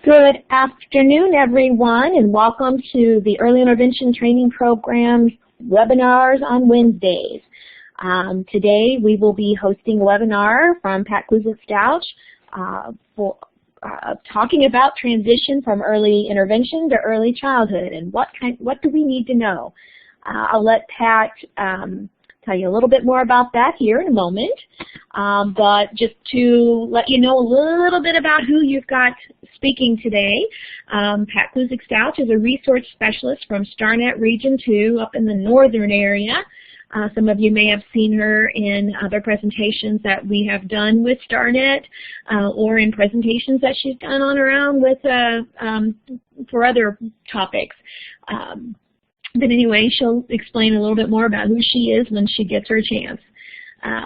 Good afternoon, everyone, and welcome to the Early Intervention Training Program's webinars on Wednesdays. Today we will be hosting a webinar from Pat Stauch for talking about transition from early intervention to early childhood and what do we need to know. I'll let Pat tell you a little bit more about that here in a moment, but just to let you know a little bit about who you've got speaking today. Pat Stauch is a resource specialist from StarNet Region 2 up in the northern area. Some of you may have seen her in other presentations that we have done with StarNet or in presentations that she's done on her own with, for other topics. But anyway, she'll explain a little bit more about who she is when she gets her chance.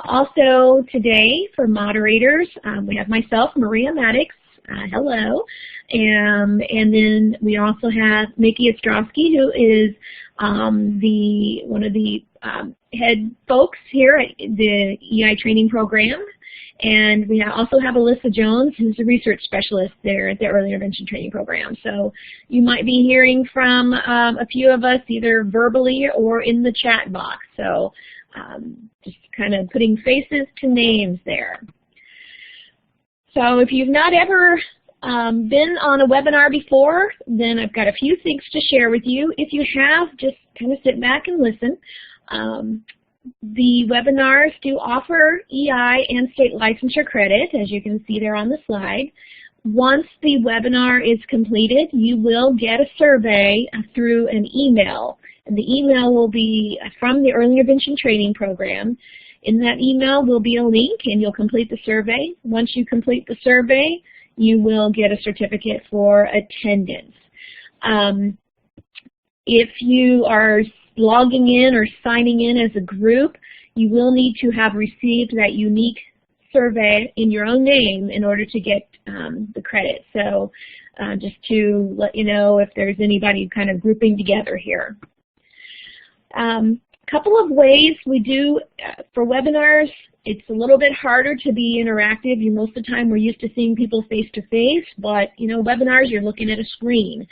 Also today for moderators, we have myself, Maria Maddox. Hello. And then we also have Mickey Ostrowski, who is one of the head folks here at the EI training program. And we also have Alyssa Jones, who's a research specialist there at the Early Intervention Training Program. So you might be hearing from a few of us either verbally or in the chat box. So just kind of putting faces to names there. So if you've not ever been on a webinar before, then I've got a few things to share with you. If you have, just kind of sit back and listen. The webinars do offer EI and state licensure credit, as you can see there on the slide. Once the webinar is completed, you will get a survey through an email. And the email will be from the Early Intervention Training Program. In that email will be a link, and you'll complete the survey. Once you complete the survey, you will get a certificate for attendance. If you are logging in or signing in as a group, you will need to have received that unique survey in your own name in order to get the credit. So just to let you know if there's anybody kind of grouping together here. Couple of ways we do for webinars. It's a little bit harder to be interactive. Most of the time we're used to seeing people face to face, but webinars, you're looking at a screen.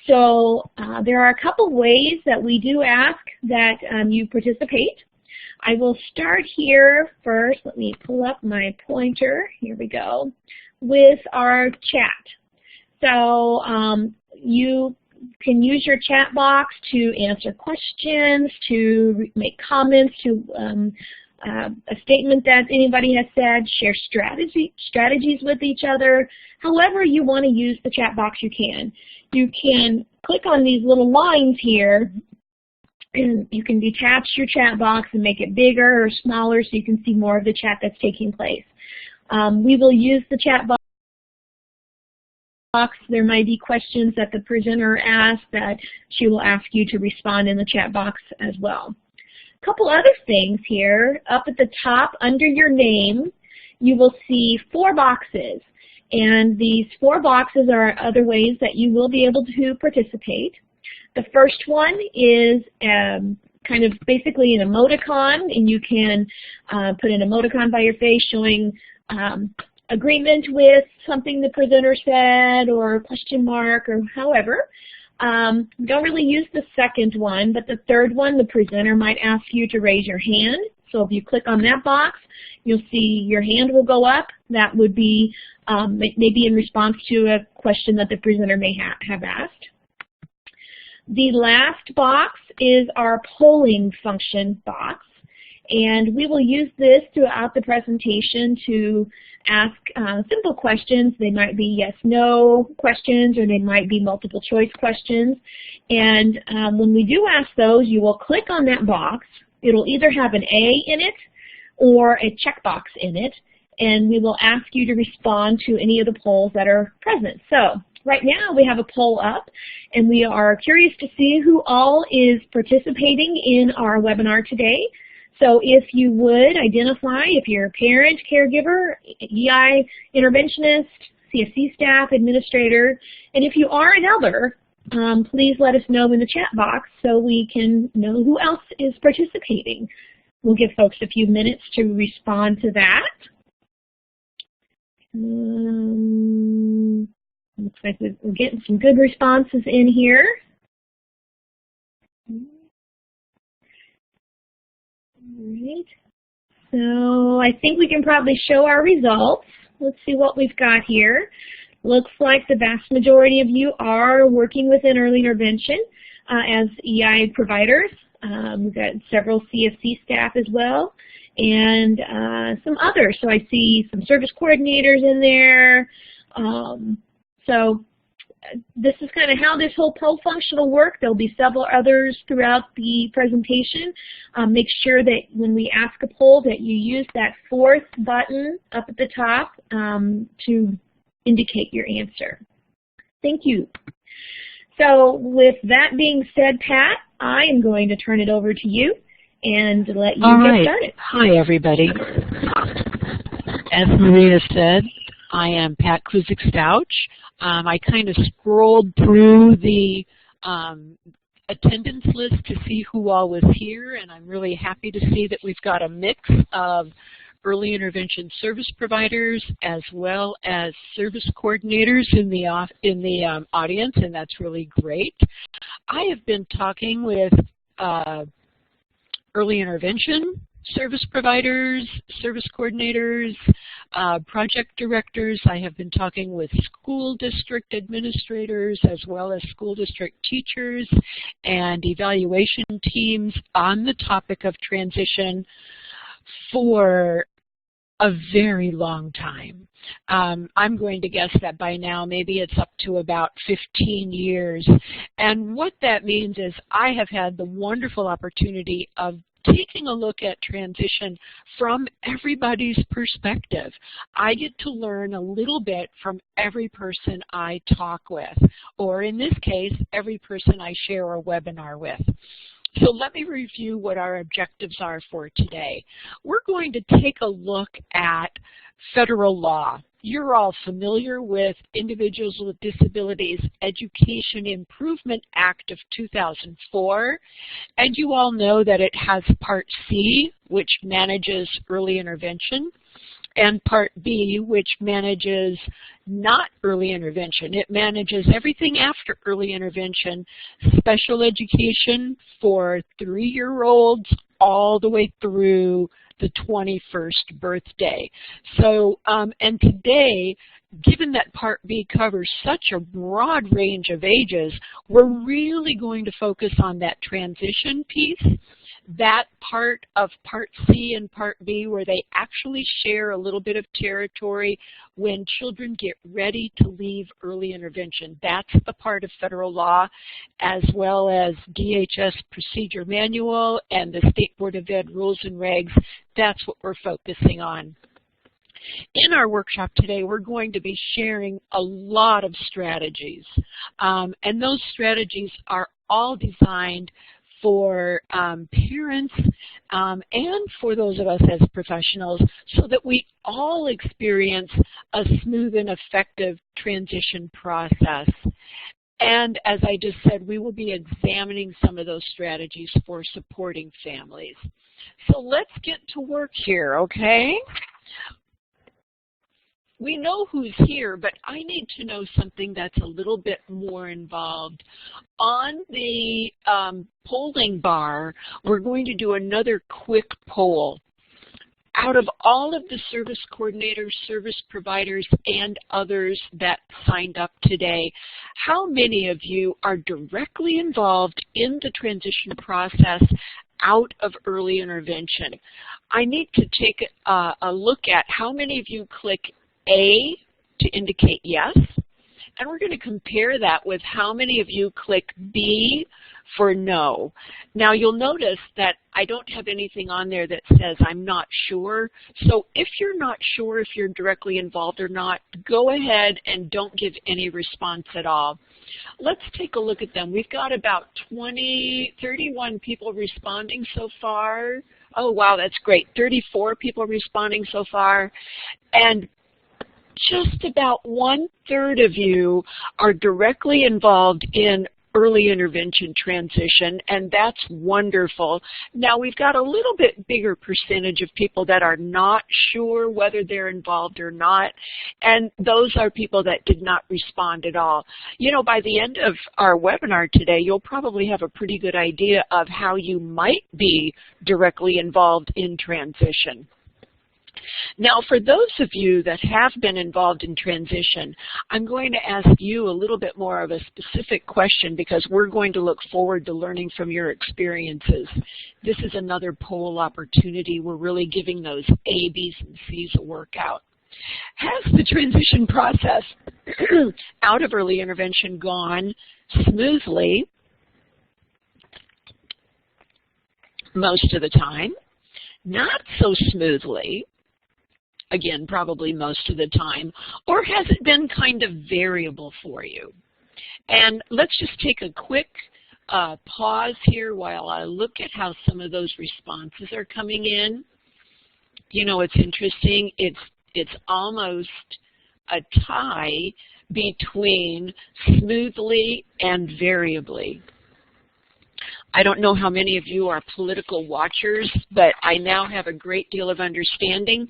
So there are a couple ways that we do ask that you participate. I will start here first. Let me pull up my pointer. Here we go. With our chat. So you can use your chat box to answer questions, to make comments, to a statement that anybody has said, share strategies with each other. However you want to use the chat box, you can. You can click on these little lines here, and you can detach your chat box and make it bigger or smaller so you can see more of the chat that's taking place. We will use the chat box. There might be questions that the presenter asks that she will ask you to respond in the chat box as well. A couple other things here. Up at the top under your name, you will see 4 boxes. And these 4 boxes are other ways that you will be able to participate. The first one is kind of basically an emoticon, and you can put an emoticon by your face showing agreement with something the presenter said or a question mark or however. Don't really use the second one, but the third one, the presenter might ask you to raise your hand. So if you click on that box, you'll see your hand will go up. That would be maybe in response to a question that the presenter may have asked. The last box is our polling function box. And we will use this throughout the presentation to ask simple questions. They might be yes/no questions, or they might be multiple choice questions. And when we do ask those, you will click on that box. It'll either have an A in it or a checkbox in it, and we will ask you to respond to any of the polls that are present. So right now we have a poll up, and we are curious to see who all is participating in our webinar today. So if you would identify if you're a parent, caregiver, EI interventionist, CSC staff, administrator, and if you are another, please let us know in the chat box so we can know who else is participating. We'll give folks a few minutes to respond to that. like we're getting some good responses in here. All right. So I think we can probably show our results. Let's see what we've got here. Looks like the vast majority of you are working within early intervention as EI providers. We've got several CFC staff as well, and some others. So I see some service coordinators in there. So this is kind of how this whole poll function will work. There'll be several others throughout the presentation. Make sure that when we ask a poll that you use that fourth button up at the top to indicate your answer. Thank you. So with that being said, Pat, I am going to turn it over to you and let you get started. Hi, everybody. As Maria said, I am Pat Stauch. I kind of scrolled through the attendance list to see who all was here, and I'm really happy to see that we've got a mix of early intervention service providers as well as service coordinators in the audience, and that's really great. I have been talking with early intervention service providers, service coordinators, project directors. I have been talking with school district administrators as well as school district teachers and evaluation teams on the topic of transition for a very long time. I'm going to guess that by now maybe it's up to about 15 years. And what that means is I have had the wonderful opportunity of taking a look at transition from everybody's perspective. I get to learn a little bit from every person I talk with, or in this case, every person I share a webinar with. So let me review what our objectives are for today. We're going to take a look at federal law. You're all familiar with Individuals with Disabilities Education Improvement Act of 2004, and you all know that it has Part C, which manages early intervention, and Part B, which manages not early intervention. It manages everything after early intervention, special education for 3-year-olds all the way through the 21st birthday. So, and today, given that Part B covers such a broad range of ages, we're really going to focus on that transition piece, that part of Part C and Part B where they actually share a little bit of territory when children get ready to leave early intervention. That's the part of federal law, as well as DHS procedure manual and the State Board of Ed rules and regs. That's what we're focusing on. In our workshop today, we're going to be sharing a lot of strategies, and those strategies are all designed for parents and for those of us as professionals so that we all experience a smooth and effective transition process. And as I just said, we will be examining some of those strategies for supporting families. So let's get to work here, okay? We know who's here, but I need to know something that's a little bit more involved. On the polling bar, we're going to do another quick poll. Out of all of the service coordinators, service providers, and others that signed up today, how many of you are directly involved in the transition process out of early intervention? I need to take a look at how many of you click A to indicate yes, and we're going to compare that with how many of you click B for no. Now you'll notice that I don't have anything on there that says I'm not sure, so if you're not sure if you're directly involved or not, go ahead and don't give any response at all. Let's take a look at them. We've got about 31 people responding so far. Oh wow, that's great. 34 people responding so far, and just about 1/3 of you are directly involved in early intervention transition, and that's wonderful. Now, we've got a little bit bigger percentage of people that are not sure whether they're involved or not, and those are people that did not respond at all. You know, by the end of our webinar today, you'll probably have a pretty good idea of how you might be directly involved in transition. Now, for those of you that have been involved in transition, I'm going to ask you a little bit more of a specific question because we're going to look forward to learning from your experiences. This is another poll opportunity. We're really giving those A, B's, and C's a workout. Has the transition process out of early intervention gone smoothly most of the time? Not so smoothly? Again, probably most of the time, or has it been kind of variable for you? And let's just take a quick pause here while I look at how some of those responses are coming in. You know, it's interesting. It's almost a tie between smoothly and variably. I don't know how many of you are political watchers, but I now have a great deal of understanding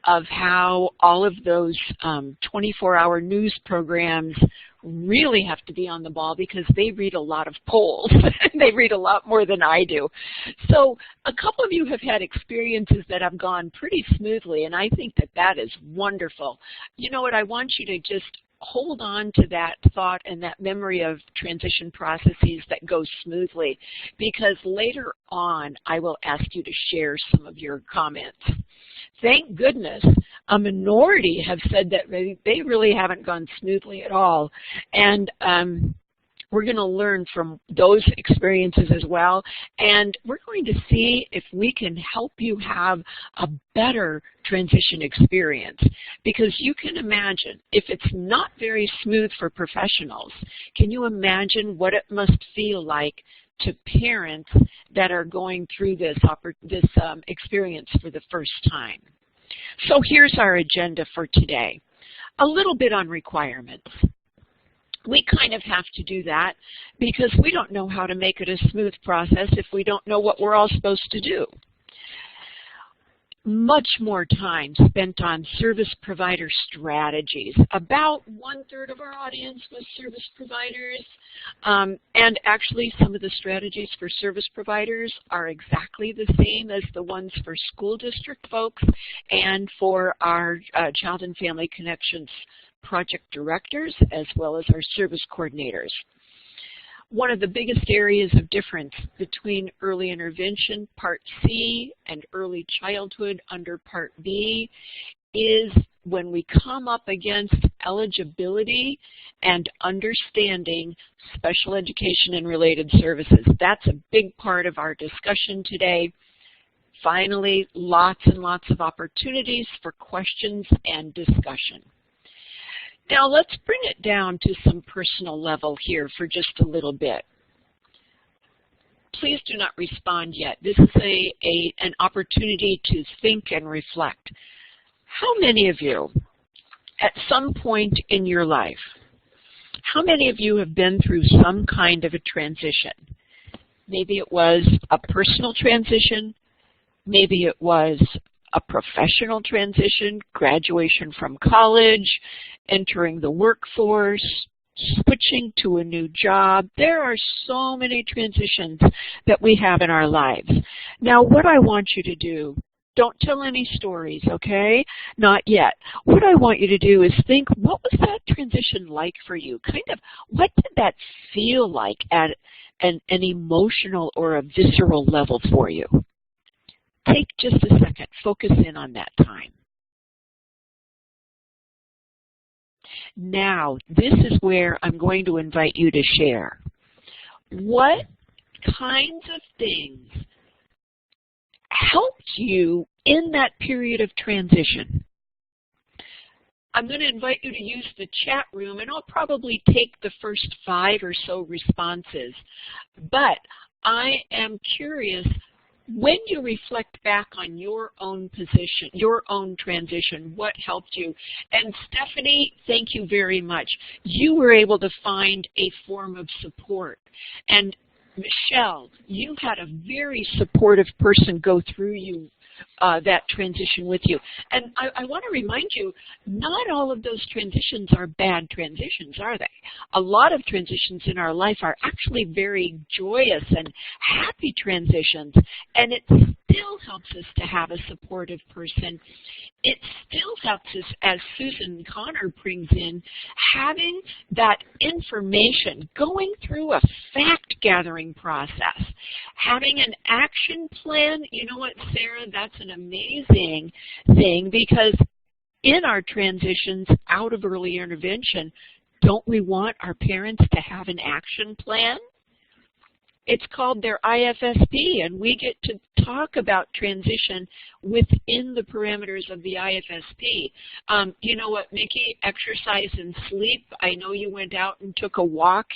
of how all of those 24-hour news programs really have to be on the ball because they read a lot of polls. They read a lot more than I do. So a couple of you have had experiences that have gone pretty smoothly, and I think that that is wonderful. You know what, I want you to just hold on to that thought and that memory of transition processes that go smoothly, because later on I will ask you to share some of your comments. Thank goodness a minority have said that they really haven't gone smoothly at all, and we're going to learn from those experiences as well, and we're going to see if we can help you have a better transition experience. Because you can imagine, if it's not very smooth for professionals, can you imagine what it must feel like to parents that are going through this experience for the first time? So here's our agenda for today. A little bit on requirements. We kind of have to do that because we don't know how to make it a smooth process if we don't know what we're all supposed to do. Much more time spent on service provider strategies. About 1/3 of our audience was service providers. And actually some of the strategies for service providers are exactly the same as the ones for school district folks and for our Child and Family Connections project directors as well as our service coordinators. One of the biggest areas of difference between early intervention, Part C, and early childhood under Part B is when we come up against eligibility and understanding special education and related services. That's a big part of our discussion today. Finally, lots and lots of opportunities for questions and discussion. Now let's bring it down to some personal level here for just a little bit. Please do not respond yet. This is an opportunity to think and reflect. How many of you, at some point in your life, how many of you have been through some kind of a transition? Maybe it was a personal transition, maybe it was a professional transition, graduation from college, entering the workforce, switching to a new job. There are so many transitions that we have in our lives. Now, what I want you to do, don't tell any stories, okay? Not yet. What I want you to do is think, what was that transition like for you? Kind of, what did that feel like at an emotional or a visceral level for you? Take just a second. Focus in on that time. Now, this is where I'm going to invite you to share. What kinds of things helped you in that period of transition? I'm going to invite you to use the chat room, and I'll probably take the first 5 or so responses. But I am curious, when you reflect back on your own position, your own transition, what helped you? And Stephanie, thank you very much. You were able to find a form of support. And Michelle, you had a very supportive person go through that transition with you. And I want to remind you, not all of those transitions are bad transitions, are they? A lot of transitions in our life are actually very joyous and happy transitions, and it still helps us to have a supportive person. It still helps us, as Susan Connor brings in, having that information, going through a fact-gathering process, having an action plan. You know what, Sarah, that's an amazing thing, because in our transitions out of early intervention, don't we want our parents to have an action plan? It's called their IFSP, and we get to talk about transition within the parameters of the IFSP. You know what, Mickey? Exercise and sleep. I know you went out and took a walk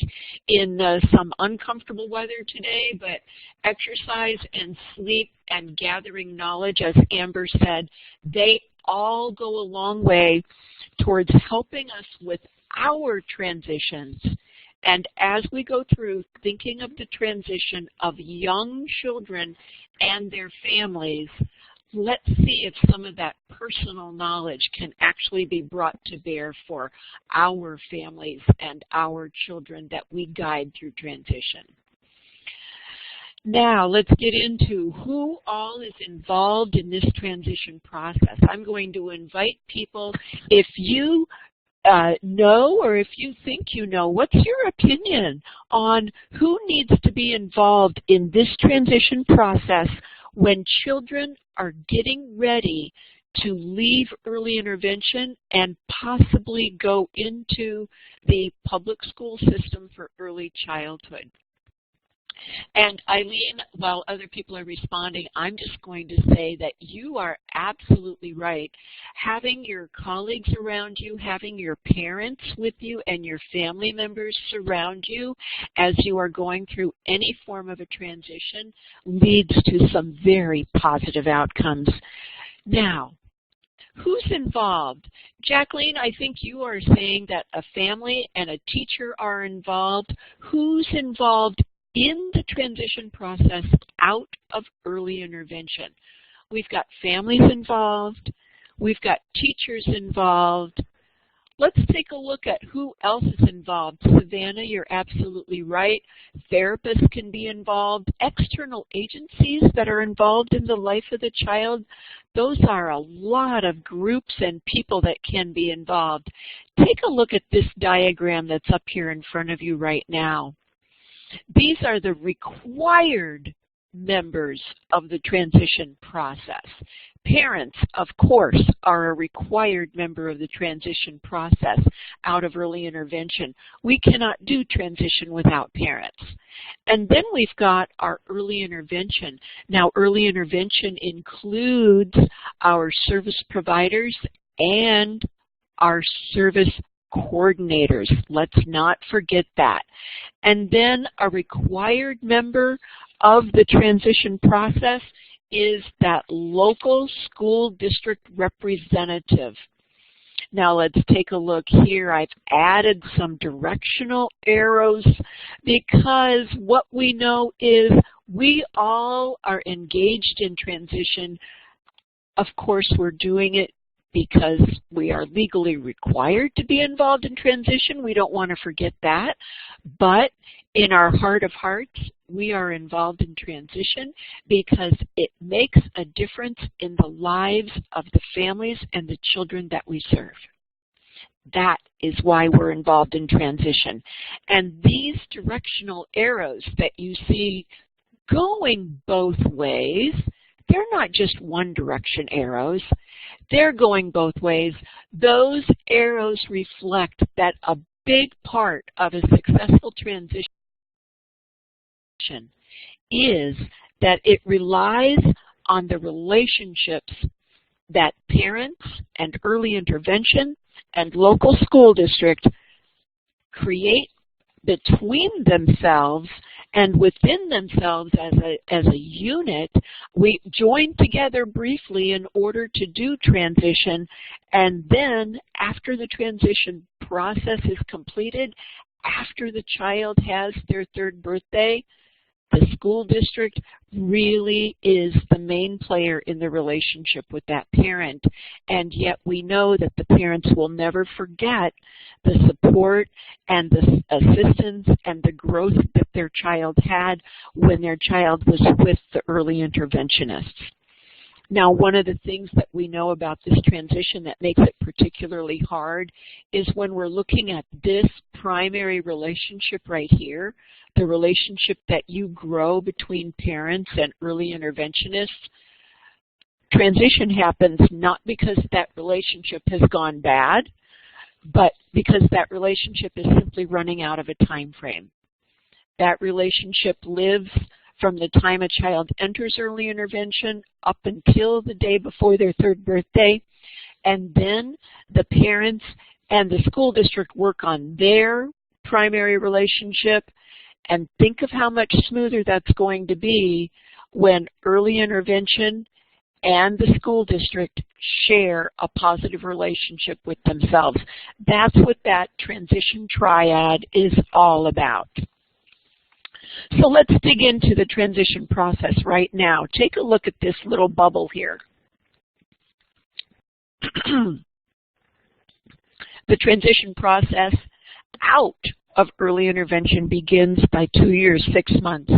in some uncomfortable weather today, but exercise and sleep and gathering knowledge, as Amber said, they all go a long way towards helping us with our transitions. And as we go through thinking of the transition of young children and their families, let's see if some of that personal knowledge can actually be brought to bear for our families and our children that we guide through transition. Now, let's get into who all is involved in this transition process. I'm going to invite people, if you know, or if you think you know, what's your opinion on who needs to be involved in this transition process when children are getting ready to leave early intervention and possibly go into the public school system for early childhood? And Eileen, while other people are responding, I'm just going to say that you are absolutely right. Having your colleagues around you, having your parents with you, and your family members surround you as you are going through any form of a transition leads to some very positive outcomes. Now, who's involved? Jacqueline, I think you are saying that a family and a teacher are involved. Who's involved in the transition process out of early intervention? We've got families involved. We've got teachers involved. Let's take a look at who else is involved. Savannah, you're absolutely right. Therapists can be involved. External agencies that are involved in the life of the child. Those are a lot of groups and people that can be involved. Take a look at this diagram that's up here in front of you right now. These are the required members of the transition process. Parents, of course, are a required member of the transition process out of early intervention. We cannot do transition without parents. And then we've got our early intervention. Now, early intervention includes our service providers and our service coordinators. Let's not forget that. And then a required member of the transition process is that local school district representative. Now let's take a look here. I've added some directional arrows because what we know is we all are engaged in transition. Of course, we're doing it because we are legally required to be involved in transition. We don't want to forget that. But in our heart of hearts, we are involved in transition because it makes a difference in the lives of the families and the children that we serve. That is why we're involved in transition. And these directional arrows that you see going both ways, they're not just one direction arrows. They're going both ways. Those arrows reflect that a big part of a successful transition is that it relies on the relationships that parents and early intervention and local school district create between themselves And within themselves as a unit, we join together briefly in order to do transition, and then after the transition process is completed, after the child has their 3rd birthday, the school district really is the main player in the relationship with that parent, and yet we know that the parents will never forget the support and the assistance and the growth that their child had when their child was with the early interventionists. Now, one of the things that we know about this transition that makes it particularly hard is when we're looking at this primary relationship right here, the relationship that you grow between parents and early interventionists. Transition happens not because that relationship has gone bad, but because that relationship is simply running out of a time frame. That relationship lives from the time a child enters early intervention up until the day before their 3rd birthday, and then the parents and the school district work on their primary relationship, and think of how much smoother that's going to be when early intervention and the school district share a positive relationship with themselves. That's what that transition triad is all about. So let's dig into the transition process right now. Take a look at this little bubble here. The transition process out of early intervention begins by 2 years, 6 months.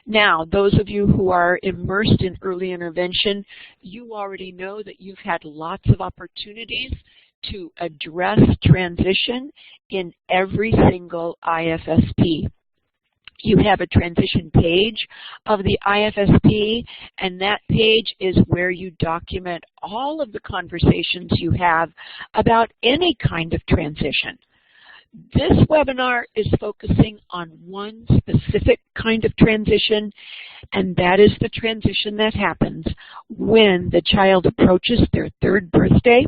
Now, those of you who are immersed in early intervention, you already know that you've had lots of opportunities to address transition in every single IFSP. You have a transition page of the IFSP, and that page is where you document all of the conversations you have about any kind of transition. This webinar is focusing on one specific kind of transition, and that is the transition that happens when the child approaches their 3rd birthday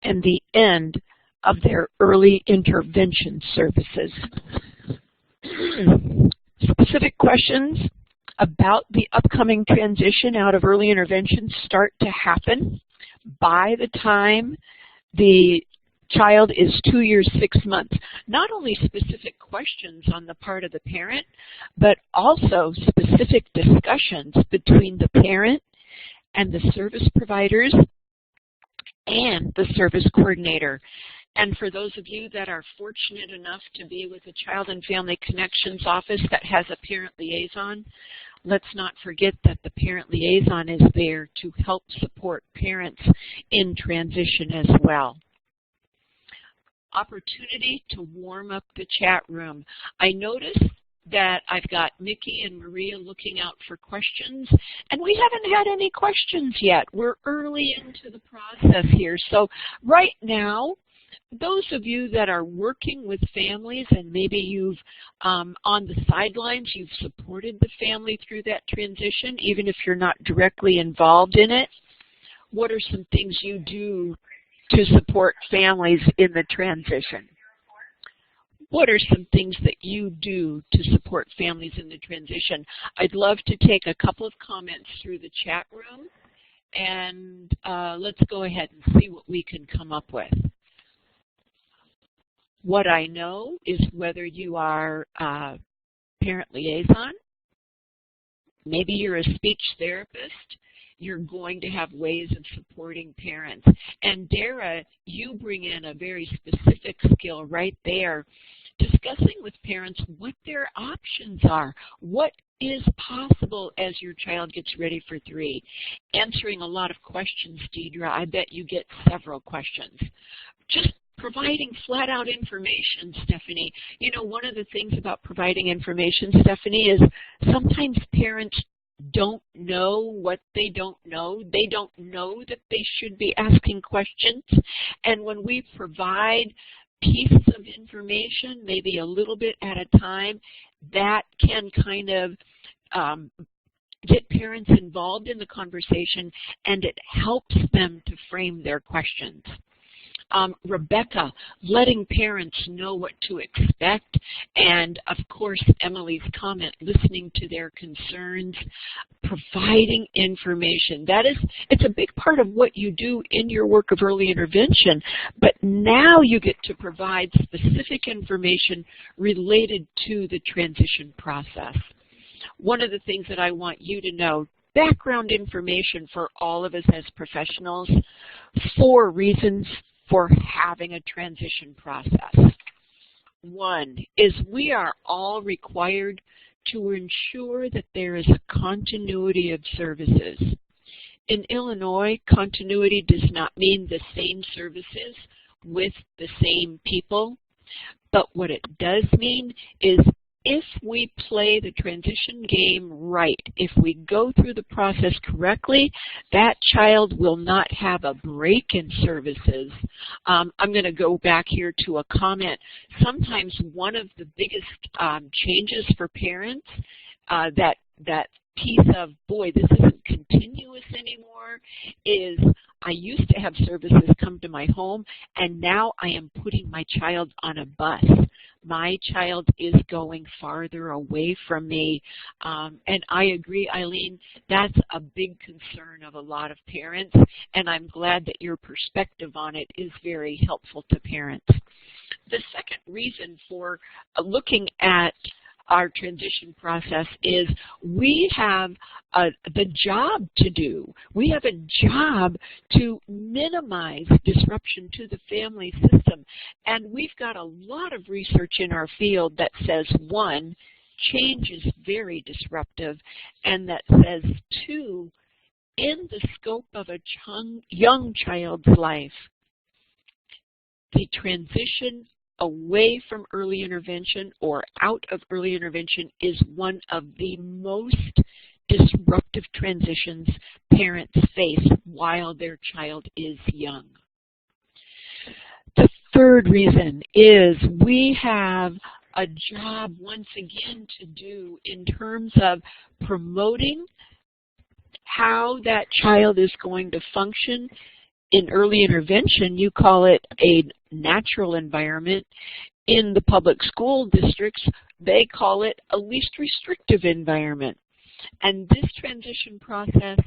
and the end of their early intervention services. Specific questions about the upcoming transition out of early intervention start to happen by the time the child is 2 years, 6 months. Not only specific questions on the part of the parent, but also specific discussions between the parent and the service providers and the service coordinator. And for those of you that are fortunate enough to be with a Child and Family Connections office that has a parent liaison, let's not forget that the parent liaison is there to help support parents in transition as well. Opportunity to warm up the chat room. I noticed that I've got Mickey and Maria looking out for questions, and we haven't had any questions yet. We're early into the process here. So right now, those of you that are working with families and maybe you've on the sidelines, you've supported the family through that transition, even if you're not directly involved in it, what are some things you do to support families in the transition? What are some things that you do to support families in the transition? I'd love to take a couple of comments through the chat room, and let's go ahead and see what we can come up with. What I know is whether you are a parent liaison, maybe you're a speech therapist, you're going to have ways of supporting parents. And Dara, you bring in a very specific skill right there, discussing with parents what their options are, what is possible as your child gets ready for 3. Answering a lot of questions, Deidre. I bet you get several questions. Just providing flat-out information, Stephanie. You know, one of the things about providing information, Stephanie, is sometimes parents don't know what they don't know. They don't know that they should be asking questions. And when we provide pieces of information, maybe a little bit at a time, that can kind of get parents involved in the conversation, and it helps them to frame their questions. Rebecca, letting parents know what to expect, and of course Emily's comment, listening to their concerns, providing information. It's a big part of what you do in your work of early intervention, but now you get to provide specific information related to the transition process. One of the things that I want you to know, background information for all of us as professionals, 4 reasons for having a transition process. One is we are all required to ensure that there is a continuity of services. In Illinois, continuity does not mean the same services with the same people, but what it does mean is if we play the transition game right, if we go through the process correctly, that child will not have a break in services. I'm going to go back here to a comment. Sometimes one of the biggest changes for parents, that piece of, boy, this isn't continuous anymore, is I used to have services come to my home, and now I am putting my child on a bus. My child is going farther away from me. And I agree, Eileen, that's a big concern of a lot of parents, and I'm glad that your perspective on it is very helpful to parents. The second reason for looking at our transition process is we have the job to do. We have a job to minimize disruption to the family system. And we've got a lot of research in our field that says, 1, change is very disruptive, and that says, 2, in the scope of a young child's life, the transition away from early intervention or out of early intervention is one of the most disruptive transitions parents face while their child is young. The third reason is we have a job once again to do in terms of promoting how that child is going to function. In early intervention, you call it a natural environment. In the public school districts, they call it a least restrictive environment. And this transition process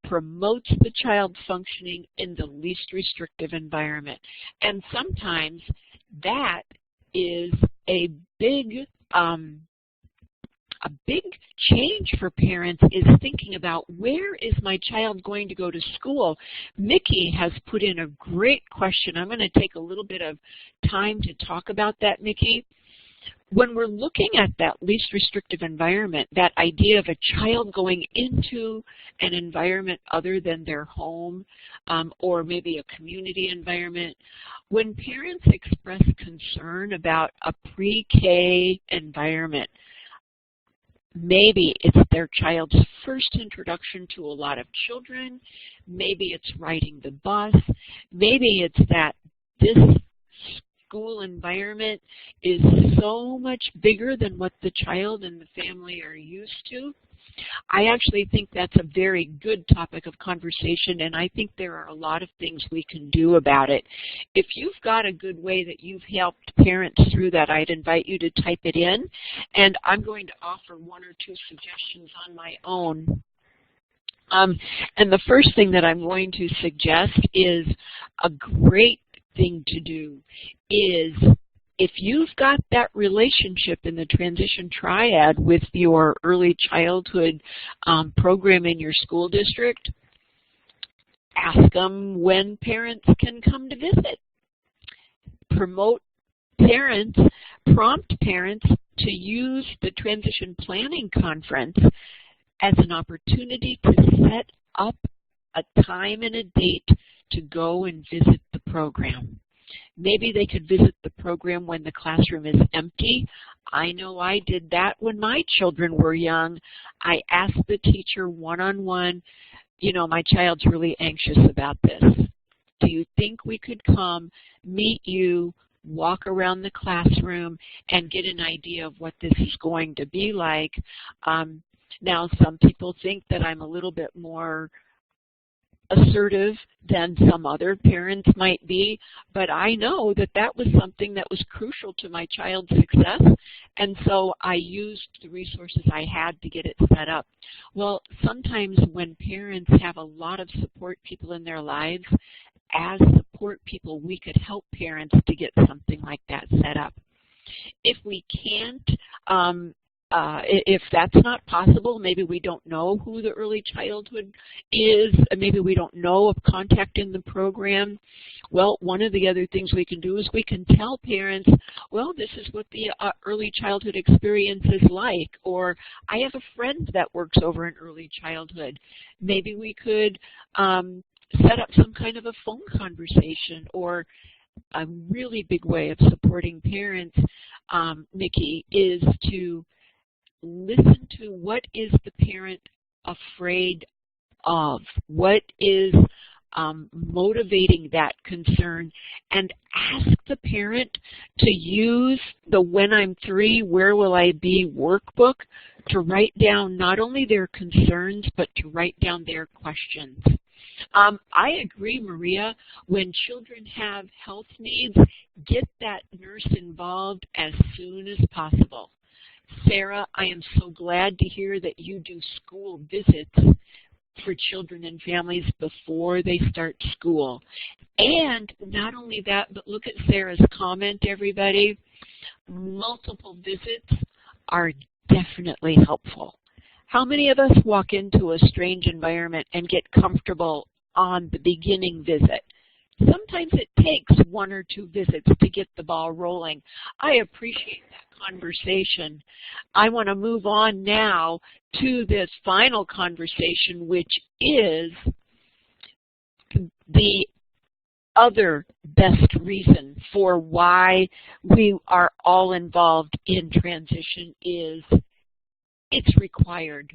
promotes the child functioning in the least restrictive environment. And sometimes that is a big change for parents, is thinking about, where is my child going to go to school? Mickey has put in a great question. I'm going to take a little bit of time to talk about that, Mickey. When we're looking at that least restrictive environment, that idea of a child going into an environment other than their home, or maybe a community environment, when parents express concern about a pre-K environment, maybe it's their child's first introduction to a lot of children. Maybe it's riding the bus. Maybe it's that this school environment is so much bigger than what the child and the family are used to. I actually think that's a very good topic of conversation, and I think there are a lot of things we can do about it. If you've got a good way that you've helped parents through that, I'd invite you to type it in, and I'm going to offer 1 or 2 suggestions on my own. And the first thing that I'm going to suggest is a great thing to do is, if you've got that relationship in the transition triad with your early childhood program in your school district, ask them when parents can come to visit. Promote parents, prompt parents to use the transition planning conference as an opportunity to set up a time and a date to go and visit the program. Maybe they could visit the program when the classroom is empty. I know I did that when my children were young. I asked the teacher one-on-one, you know, my child's really anxious about this. Do you think we could come, meet you, walk around the classroom, and get an idea of what this is going to be like? Now, some people think that I'm a little bit more assertive than some other parents might be, but I know that that was something that was crucial to my child's success, and so I used the resources I had to get it set up. Well, sometimes when parents have a lot of support people in their lives, as support people, we could help parents to get something like that set up. If we can't, if that's not possible, maybe we don't know who the early childhood is, maybe we don't know of contact in the program. Well, one of the other things we can do is we can tell parents, well, this is what the early childhood experience is like, or I have a friend that works over in early childhood. Maybe we could set up some kind of a phone conversation, or a really big way of supporting parents, Nikki, is to listen to what is the parent afraid of, what is motivating that concern, and ask the parent to use the When I'm 3, Where Will I Be workbook to write down not only their concerns, but to write down their questions. I agree, Maria, when children have health needs, get that nurse involved as soon as possible. Sarah, I am so glad to hear that you do school visits for children and families before they start school. And not only that, but look at Sarah's comment, everybody. Multiple visits are definitely helpful. How many of us walk into a strange environment and get comfortable on the beginning visit? Sometimes it takes 1 or 2 visits to get the ball rolling. I appreciate that conversation. I want to move on now to this final conversation, which is the other best reason for why we are all involved in transition is it's required.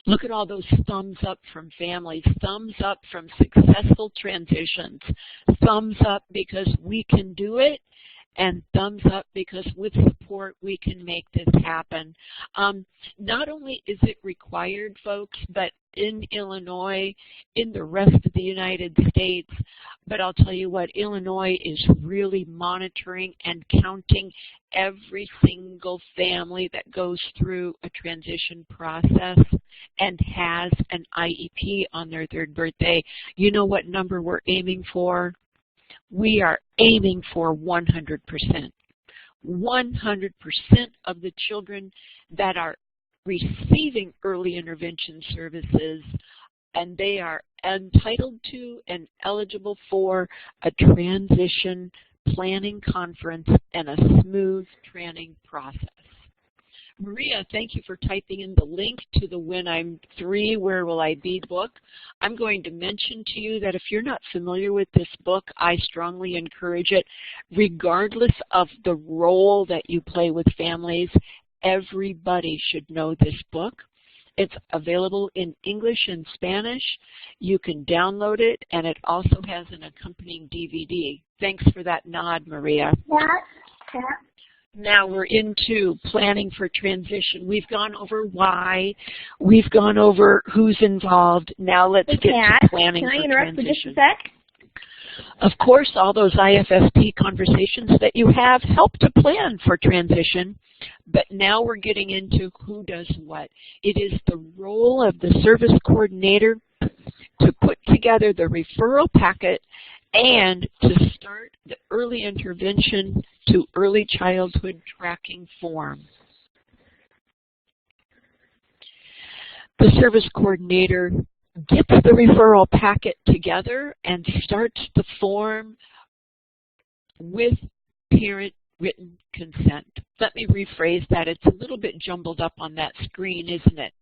Look at all those thumbs up from families, thumbs up from successful transitions, thumbs up because we can do it, and thumbs up because with support we can make this happen. Not only is it required, folks, but in Illinois, in the rest of the United States, but I'll tell you what, Illinois is really monitoring and counting every single family that goes through a transition process and has an IEP on their 3rd birthday. You know what number we're aiming for? We are aiming for 100%. 100% of the children that are receiving early intervention services, and they are entitled to and eligible for a transition planning conference and a smooth training process. Maria, thank you for typing in the link to the When I'm 3, Where Will I Be book. I'm going to mention to you that if you're not familiar with this book, I strongly encourage it. Regardless of the role that you play with families, everybody should know this book. It's available in English and Spanish. You can download it, and it also has an accompanying DVD. Thanks for that nod, Maria. Yeah. Now we're into planning for transition. We've gone over why. We've gone over who's involved. Now let's get to planning for transition. Can I interrupt for just a sec? Of course, all those IFSP conversations that you have help to plan for transition, but now we're getting into who does what. It is the role of the service coordinator to put together the referral packet and to start the early intervention to early childhood tracking form. The service coordinator gets the referral packet together and starts the form with parent written consent. Let me rephrase that. It's a little bit jumbled up on that screen, isn't it?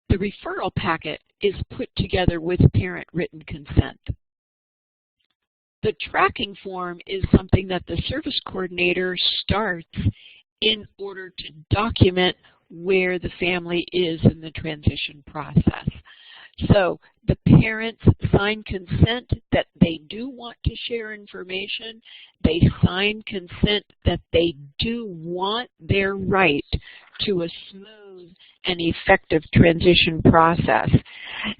The referral packet is put together with parent written consent. The tracking form is something that the service coordinator starts in order to document where the family is in the transition process. So the parents sign consent that they do want to share information. They sign consent that they do want their right to a smooth and effective transition process.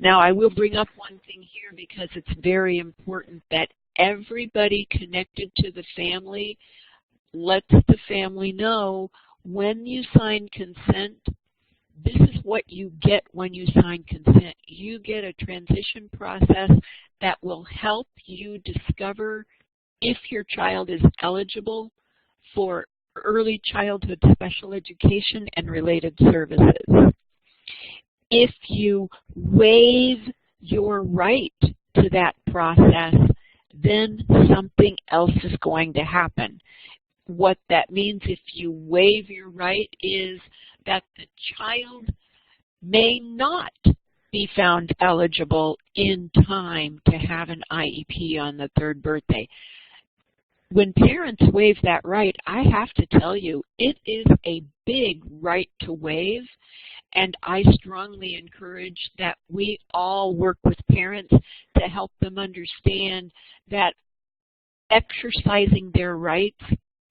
Now, I will bring up one thing here because it's very important that everybody connected to the family lets the family know when you sign consent, this is what you get when you sign consent. You get a transition process that will help you discover if your child is eligible for early childhood special education and related services. If you waive your right to that process, then something else is going to happen. What that means, if you waive your right, is that the child may not be found eligible in time to have an IEP on the 3rd birthday. When parents waive that right, I have to tell you, it is a big right to waive, and I strongly encourage that we all work with parents to help them understand that exercising their rights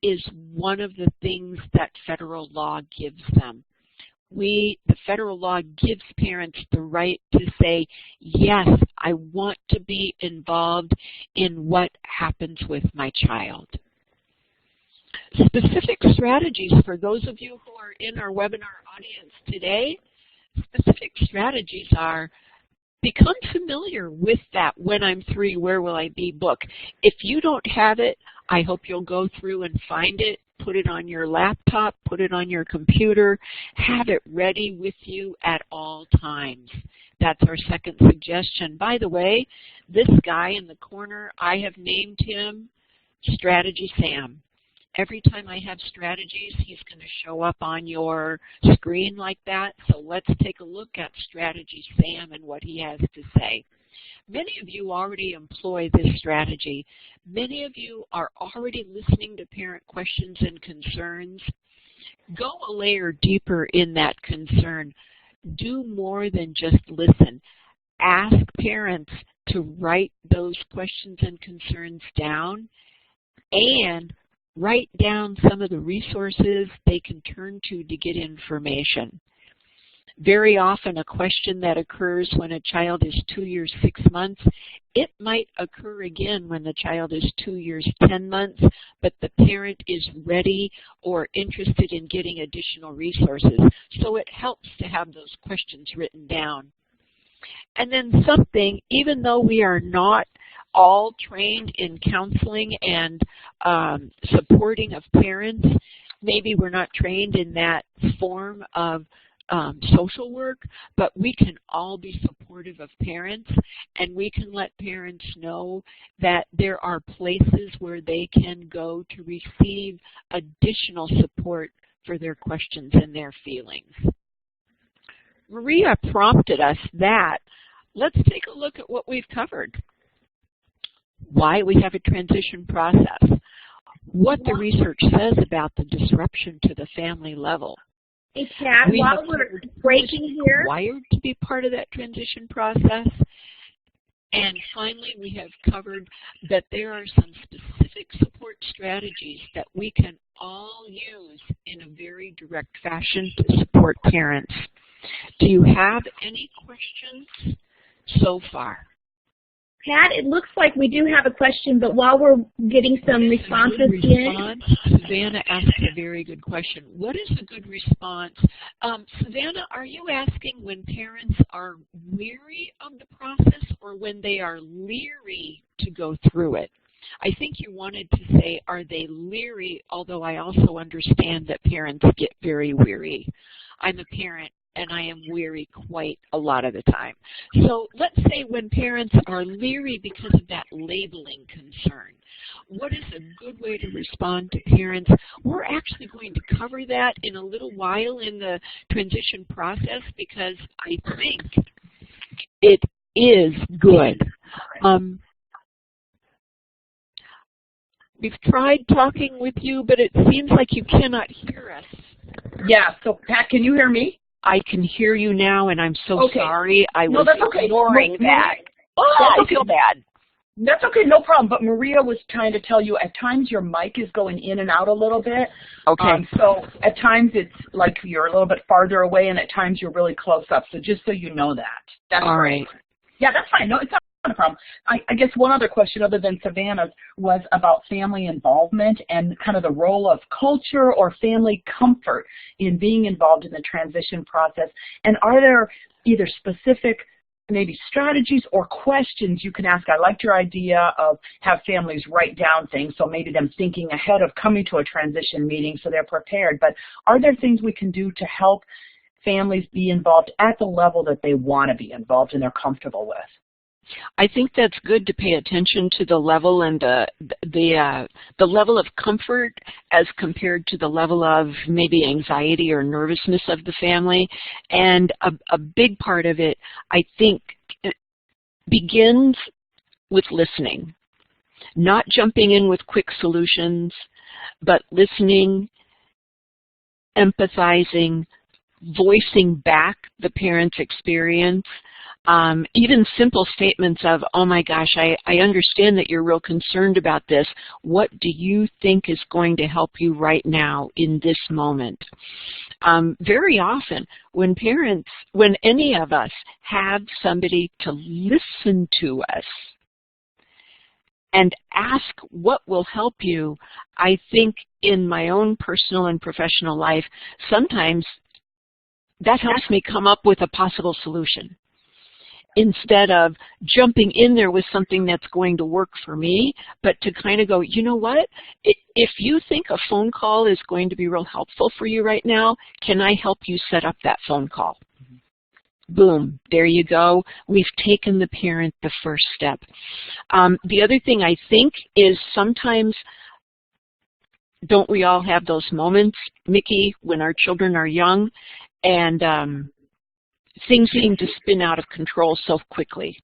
is one of the things that federal law gives them. The federal law gives parents the right to say, yes, I want to be involved in what happens with my child. Specific strategies for those of you who are in our webinar audience today, specific strategies are become familiar with that When I'm 3, Where Will I Be book. If you don't have it, I hope you'll go through and find it, put it on your laptop, put it on your computer, have it ready with you at all times. That's our second suggestion. By the way, this guy in the corner, I have named him Strategy Sam. Every time I have strategies, he's going to show up on your screen like that. So let's take a look at Strategy Sam and what he has to say. Many of you already employ this strategy. Many of you are already listening to parent questions and concerns. Go a layer deeper in that concern. Do more than just listen. Ask parents to write those questions and concerns down and write down some of the resources they can turn to get information. Very often a question that occurs when a child is 2 years, 6 months, it might occur again when the child is 2 years, 10 months, but the parent is ready or interested in getting additional resources. So it helps to have those questions written down. And then something, even though we are not all trained in counseling and supporting of parents, maybe we're not trained in that form of social work, but we can all be supportive of parents, and we can let parents know that there are places where they can go to receive additional support for their questions and their feelings. Maria prompted us that. Let's take a look at what we've covered. Why we have a transition process, what the research says about the disruption to the family level. Hey, Pat, while we're breaking here, required to be part of that transition process. And finally, we have covered that there are some specific support strategies that we can all use in a very direct fashion to support parents. Do you have any questions so far? Pat, it looks like we do have a question, but while we're getting some responses in. Savannah asked a very good question. What is a good response? Savannah, are you asking when parents are weary of the process or when they are leery to go through it? I think you wanted to say, are they leery, although I also understand that parents get very weary. I'm a parent, and I am weary quite a lot of the time. So let's say when parents are leery because of that labeling concern, what is a good way to respond to parents? We're actually going to cover that in a little while in the transition process because I think it is good. We've tried talking with you, but it seems like you cannot hear us. Yeah, so Pat, can you hear me? I can hear you now, and I'm so Okay. sorry. I No, was that's okay. ignoring that. Oh, Yeah, that's I okay. feel bad. That's okay, no problem. But Maria was trying to tell you at times your mic is going in and out a little bit. Okay. So at times it's like you're a little bit farther away, and at times you're really close up. So just so you know that. That's All great. right. Yeah, that's fine. No, it's not a problem. I guess one other question other than Savannah's was about family involvement and kind of the role of culture or family comfort in being involved in the transition process. And are there either specific maybe strategies or questions you can ask? I liked your idea of have families write down things, so maybe them thinking ahead of coming to a transition meeting so they're prepared. But are there things we can do to help families be involved at the level that they want to be involved and they're comfortable with? I think that's good to pay attention to the level and the level of comfort as compared to the level of maybe anxiety or nervousness of the family. And a big part of it, I think, begins with listening, not jumping in with quick solutions, but listening, empathizing, voicing back the parent's experience. Even simple statements of, oh my gosh, I understand that you're real concerned about this. What do you think is going to help you right now in this moment? Very often when any of us have somebody to listen to us and ask what will help you, I think in my own personal and professional life, sometimes that helps me come up with a possible solution, instead of jumping in there with something that's going to work for me, but to kind of go, you know what, if you think a phone call is going to be real helpful for you right now, can I help you set up that phone call? Boom, there you go. We've taken the parent the first step. The other thing I think is sometimes, don't we all have those moments, Mickey, when our children are young and things seem to spin out of control so quickly.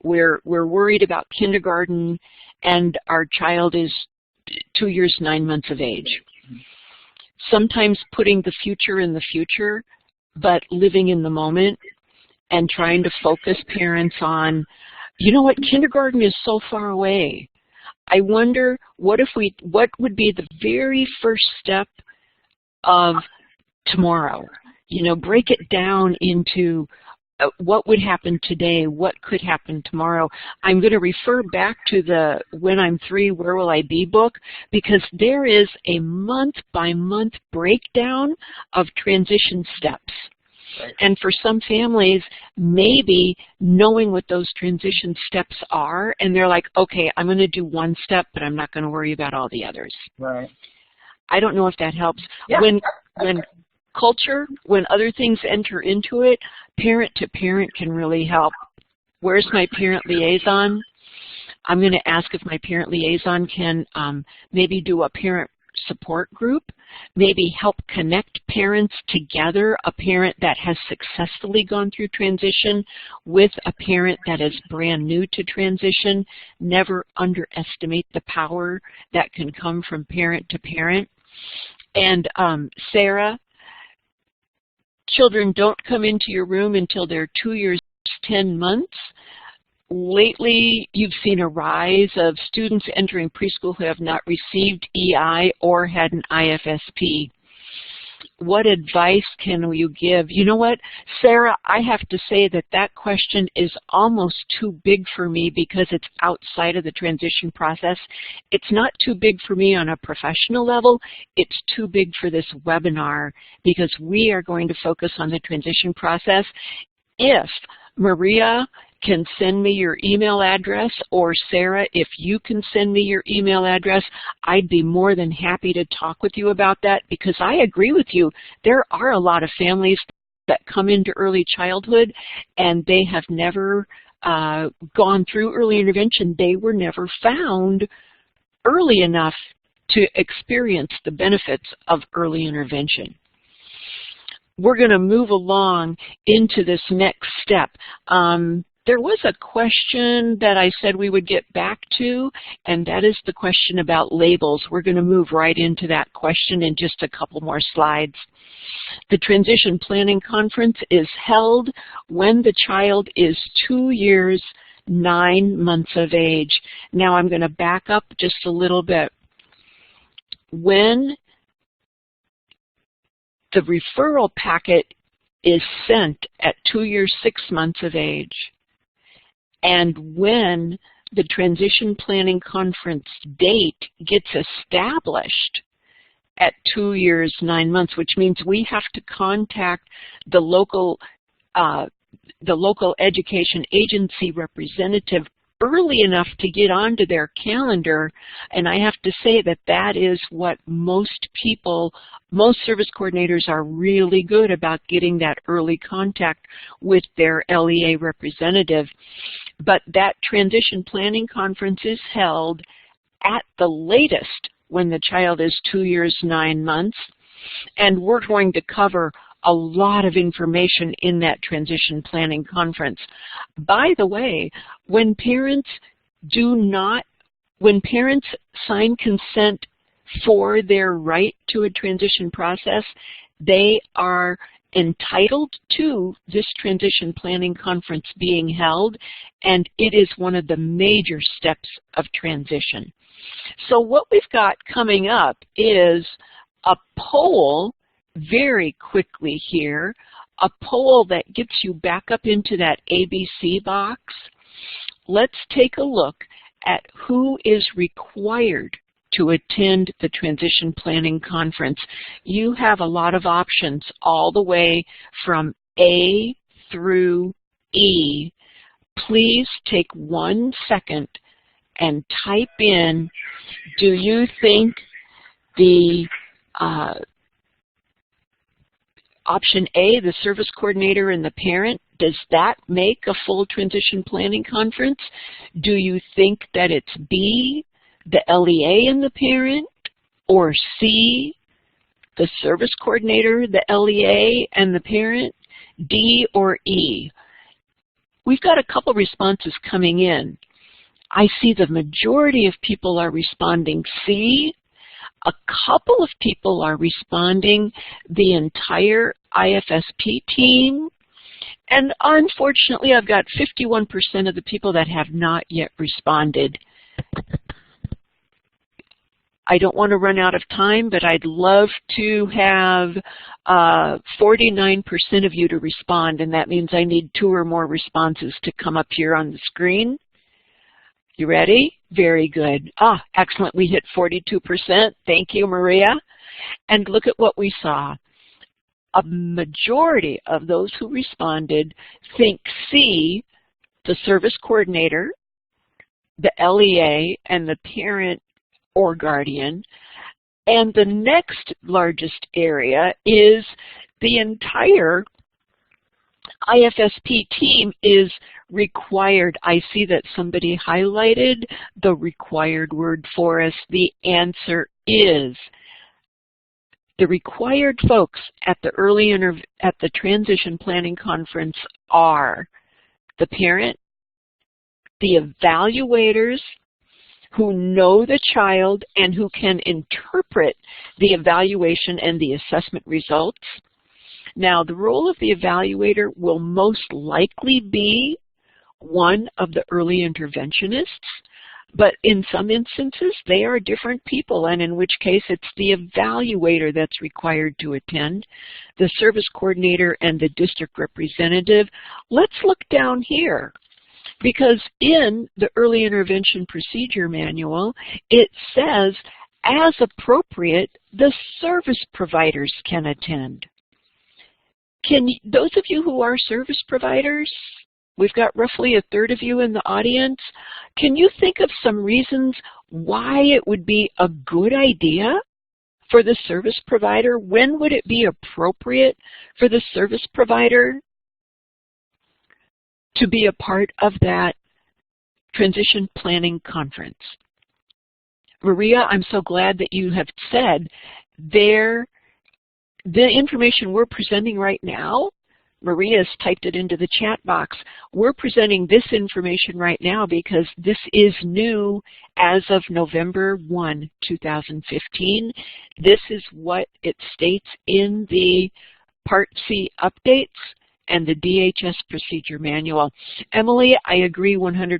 We're worried about kindergarten and our child is 2 years, 9 months of age. Sometimes putting the future in the future, but living in the moment and trying to focus parents on, you know what, kindergarten is so far away. I wonder what would be the very first step of tomorrow? You know, break it down into what would happen today, what could happen tomorrow. I'm going to refer back to the When I'm 3, Where Will I Be book, because there is a month-by-month breakdown of transition steps. Right. And for some families, maybe knowing what those transition steps are, and they're like, okay, I'm going to do one step, but I'm not going to worry about all the others. Right. I don't know if that helps. Yeah. When culture, when other things enter into it, parent to parent can really help. Where's my parent liaison? I'm going to ask if my parent liaison can maybe do a parent support group, maybe help connect parents together, a parent that has successfully gone through transition with a parent that is brand new to transition. Never underestimate the power that can come from parent to parent. And Sarah, children don't come into your room until they're 2 years, 10 months. Lately, you've seen a rise of students entering preschool who have not received EI or had an IFSP. What advice can you give? You know what, Sarah, I have to say that question is almost too big for me because it's outside of the transition process. It's not too big for me on a professional level. It's too big for this webinar because we are going to focus on the transition process. If Maria can send me your email address, or Sarah, if you can send me your email address, I'd be more than happy to talk with you about that, because I agree with you. There are a lot of families that come into early childhood and they have never gone through early intervention. They were never found early enough to experience the benefits of early intervention. We're going to move along into this next step. There was a question that I said we would get back to, and that is the question about labels. We're going to move right into that question in just a couple more slides. The Transition Planning Conference is held when the child is 2 years, 9 months of age. Now I'm going to back up just a little bit. When the referral packet is sent at 2 years, 6 months of age, and when the Transition Planning Conference date gets established at 2 years, 9 months, which means we have to contact the local education agency representative early enough to get onto their calendar, and I have to say that that is what most service coordinators are really good about, getting that early contact with their LEA representative. But that Transition Planning Conference is held at the latest when the child is 2 years, 9 months, and we're going to cover a lot of information in that Transition Planning Conference. By the way, when parents sign consent for their right to a transition process, they are entitled to this Transition Planning Conference being held, and it is one of the major steps of transition. So what we've got coming up is a poll very quickly here, a poll that gets you back up into that ABC box. Let's take a look at who is required to attend the Transition Planning Conference. You have a lot of options all the way from A through E. Please take 1 second and type in, do you think the option A, the service coordinator and the parent, does that make a full Transition Planning Conference? Do you think that it's B, the LEA and the parent, or C, the service coordinator, the LEA and the parent, D, or E? We've got a couple responses coming in. I see the majority of people are responding C. A couple of people are responding the entire IFSP team. And unfortunately, I've got 51% of the people that have not yet responded. I don't want to run out of time, but I'd love to have 49% of you to respond, and that means I need 2 or more responses to come up here on the screen. You ready? Very good. Excellent. We hit 42%. Thank you, Maria. And look at what we saw. A majority of those who responded think C, the service coordinator, the LEA, and the parent or guardian. And the next largest area is the entire IFSP team is required. I see that somebody highlighted the required word for us. The answer is the required folks at the Transition Planning Conference are the parent, the evaluators who know the child and who can interpret the evaluation and the assessment results. Now, the role of the evaluator will most likely be one of the early interventionists, but in some instances, they are different people, and in which case it's the evaluator that's required to attend, the service coordinator and the district representative. Let's look down here, because in the Early Intervention Procedure Manual, it says, as appropriate, the service providers can attend. Those of you who are service providers, we've got roughly 1/3 of you in the audience, can you think of some reasons why it would be a good idea for the service provider? When would it be appropriate for the service provider to be a part of that Transition Planning Conference? Maria, I'm so glad that you have said the information we're presenting right now Maria's typed it into the chat box. We're presenting this information right now because this is new as of November 1, 2015. This is what it states in the Part C updates and the DHS procedure manual. Emily, I agree 100%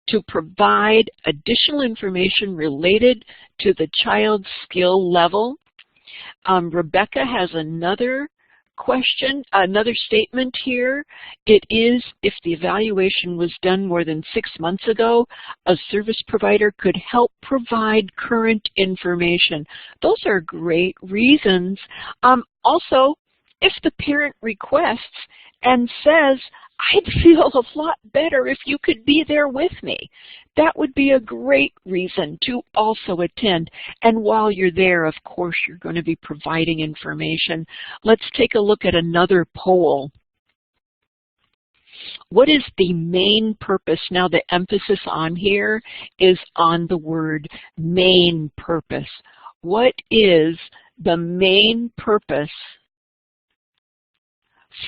to provide additional information related to the child's skill level. Rebecca has another question, another statement here. It is, if the evaluation was done more than 6 months ago, a service provider could help provide current information. Those are great reasons. Also, if the parent requests and says, I'd feel a lot better if you could be there with me, that would be a great reason to also attend. And while you're there, of course, you're going to be providing information. Let's take a look at another poll. What is the main purpose? Now, the emphasis on here is on the word main purpose. What is the main purpose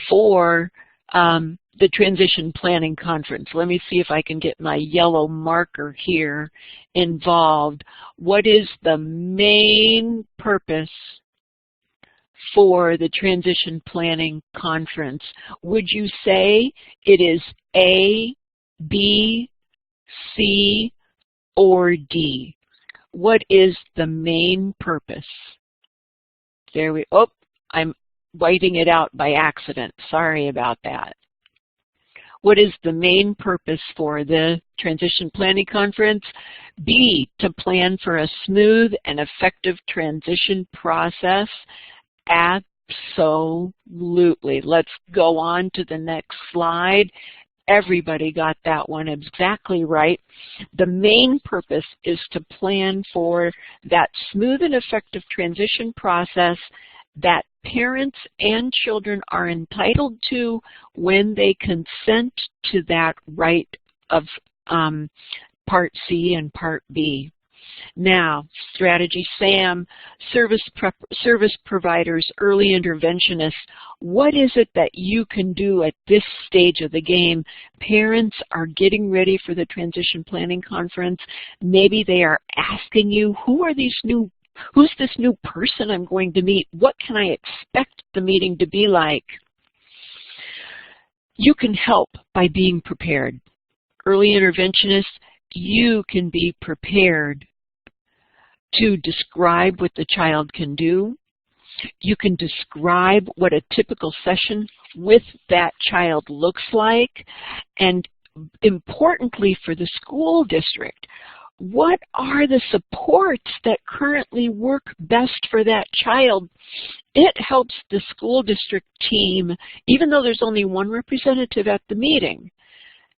for the Transition Planning Conference? Let me see if I can get my yellow marker here involved. What is the main purpose for the Transition Planning Conference? Would you say it is A, B, C, or D? What is the main purpose? There we, oh, I'm whiting it out by accident. Sorry about that. What is the main purpose for the Transition Planning Conference? B, to plan for a smooth and effective transition process. Absolutely. Let's go on to the next slide. Everybody got that one exactly right. The main purpose is to plan for that smooth and effective transition process that parents and children are entitled to when they consent to that right of Part C and Part B. Now, strategy SAM, service providers, early interventionists, what is it that you can do at this stage of the game? Parents are getting ready for the Transition Planning Conference. Maybe they are asking you, who's this new person I'm going to meet? What can I expect the meeting to be like? You can help by being prepared. Early interventionists, you can be prepared to describe what the child can do. You can describe what a typical session with that child looks like. And importantly for the school district, what are the supports that currently work best for that child? It helps the school district team, even though there's only one representative at the meeting,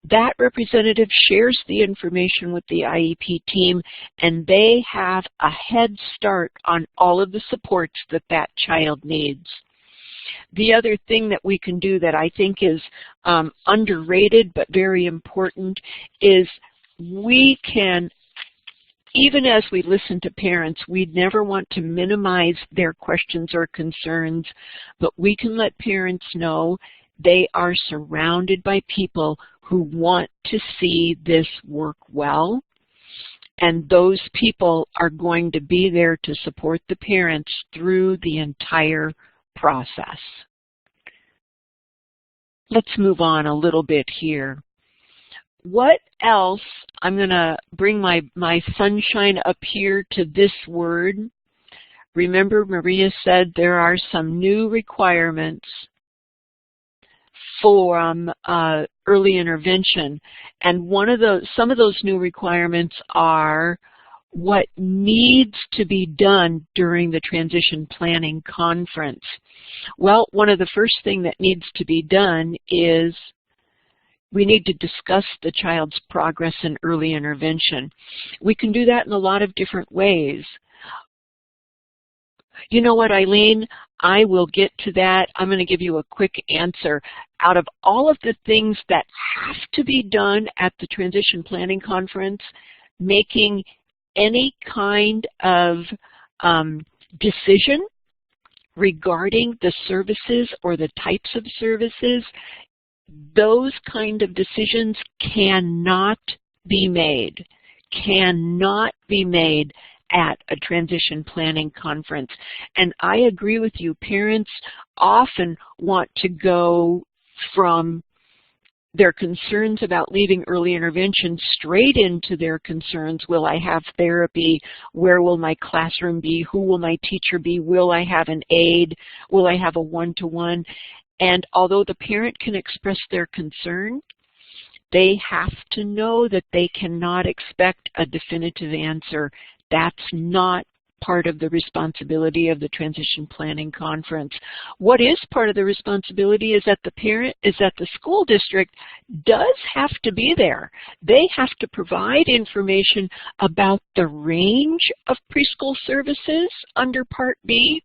that representative shares the information with the IEP team, and they have a head start on all of the supports that that child needs. The other thing that we can do that I think is underrated but very important is we can, even as we listen to parents, we never want to minimize their questions or concerns, but we can let parents know they are surrounded by people who want to see this work well, and those people are going to be there to support the parents through the entire process. Let's move on a little bit here. What else? I'm going to bring my sunshine up here to this word. Remember, Maria said there are some new requirements for early intervention, and some of those new requirements are what needs to be done during the Transition Planning Conference. Well, one of the first things that needs to be done is we need to discuss the child's progress in early intervention. We can do that in a lot of different ways. You know what, Eileen? I will get to that. I'm going to give you a quick answer. Out of all of the things that have to be done at the Transition Planning Conference, making any kind of decision regarding the services or the types of services, those kind of decisions cannot be made at a transition planning conference. And I agree with you, parents often want to go from their concerns about leaving early intervention straight into their concerns. Will I have therapy? Where will my classroom be? Who will my teacher be? Will I have an aide? Will I have a one-to-one? And although the parent can express their concern, they have to know that they cannot expect a definitive answer. That's not part of the responsibility of the transition planning conference. What is part of the responsibility is that the school district does have to be there. They have to provide information about the range of preschool services under Part B,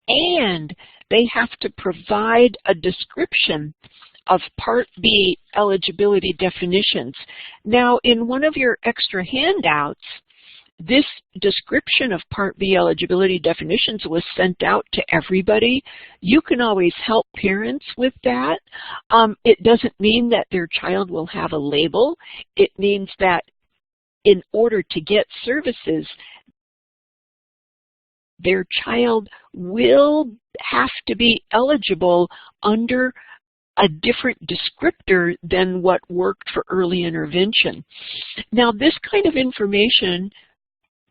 and they have to provide a description of Part B eligibility definitions. Now, in one of your extra handouts, this description of Part B eligibility definitions was sent out to everybody. You can always help parents with that. It doesn't mean that their child will have a label. It means that in order to get services, their child will have to be eligible under a different descriptor than what worked for early intervention. Now, this kind of information,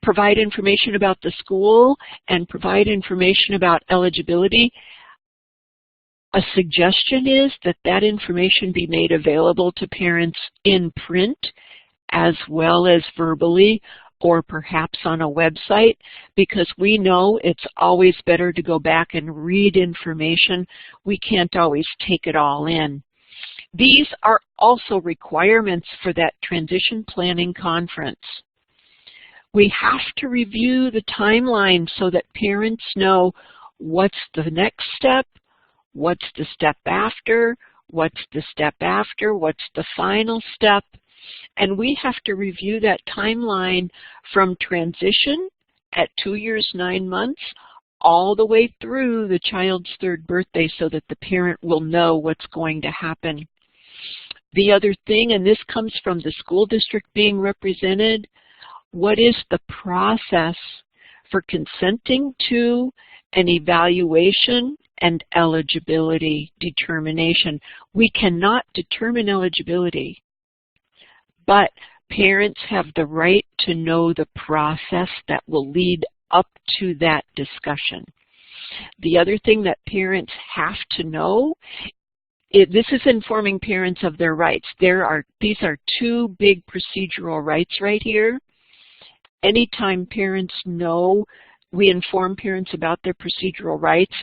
provide information about the school and provide information about eligibility. A suggestion is that that information be made available to parents in print as well as verbally, or perhaps on a website, because we know it's always better to go back and read information. We can't always take it all in. These are also requirements for that transition planning conference. We have to review the timeline so that parents know what's the next step, what's the step after, what's the step after, what's the final step. And we have to review that timeline from transition at 2 years, 9 months, all the way through the child's 3rd birthday so that the parent will know what's going to happen. The other thing, and this comes from the school district being represented, what is the process for consenting to an evaluation and eligibility determination? We cannot determine eligibility, but parents have the right to know the process that will lead up to that discussion. The other thing that parents have to know, this is informing parents of their rights. These are 2 big procedural rights right here. Anytime parents know, we inform parents about their procedural rights,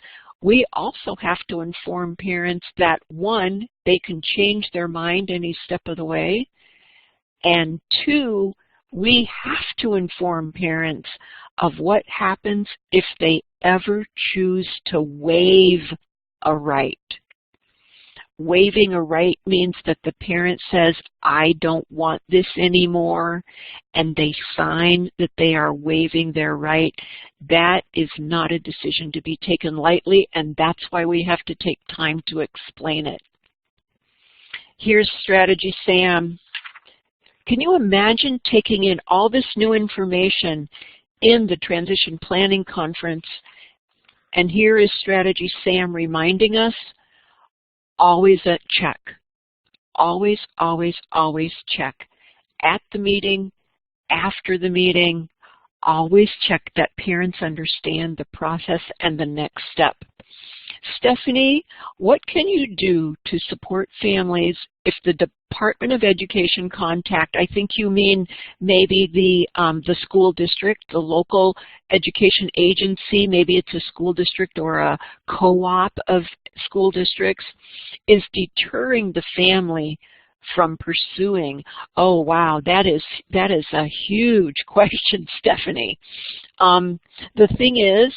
we also have to inform parents that, 1, they can change their mind any step of the way, and 2, we have to inform parents of what happens if they ever choose to waive a right. Waiving a right means that the parent says, I don't want this anymore, and they sign that they are waiving their right. That is not a decision to be taken lightly, and that's why we have to take time to explain it. Here's Strategy Sam. Can you imagine taking in all this new information in the Transition Planning Conference? And here is Strategy Sam reminding us, always check. Always, always, always check. At the meeting, after the meeting, always check that parents understand the process and the next step. Stephanie, what can you do to support families if the Department of Education contact, I think you mean maybe the school district, the local education agency, maybe it's a school district or a co-op of school districts, is deterring the family from pursuing? Oh wow, that is a huge question, Stephanie. The thing is,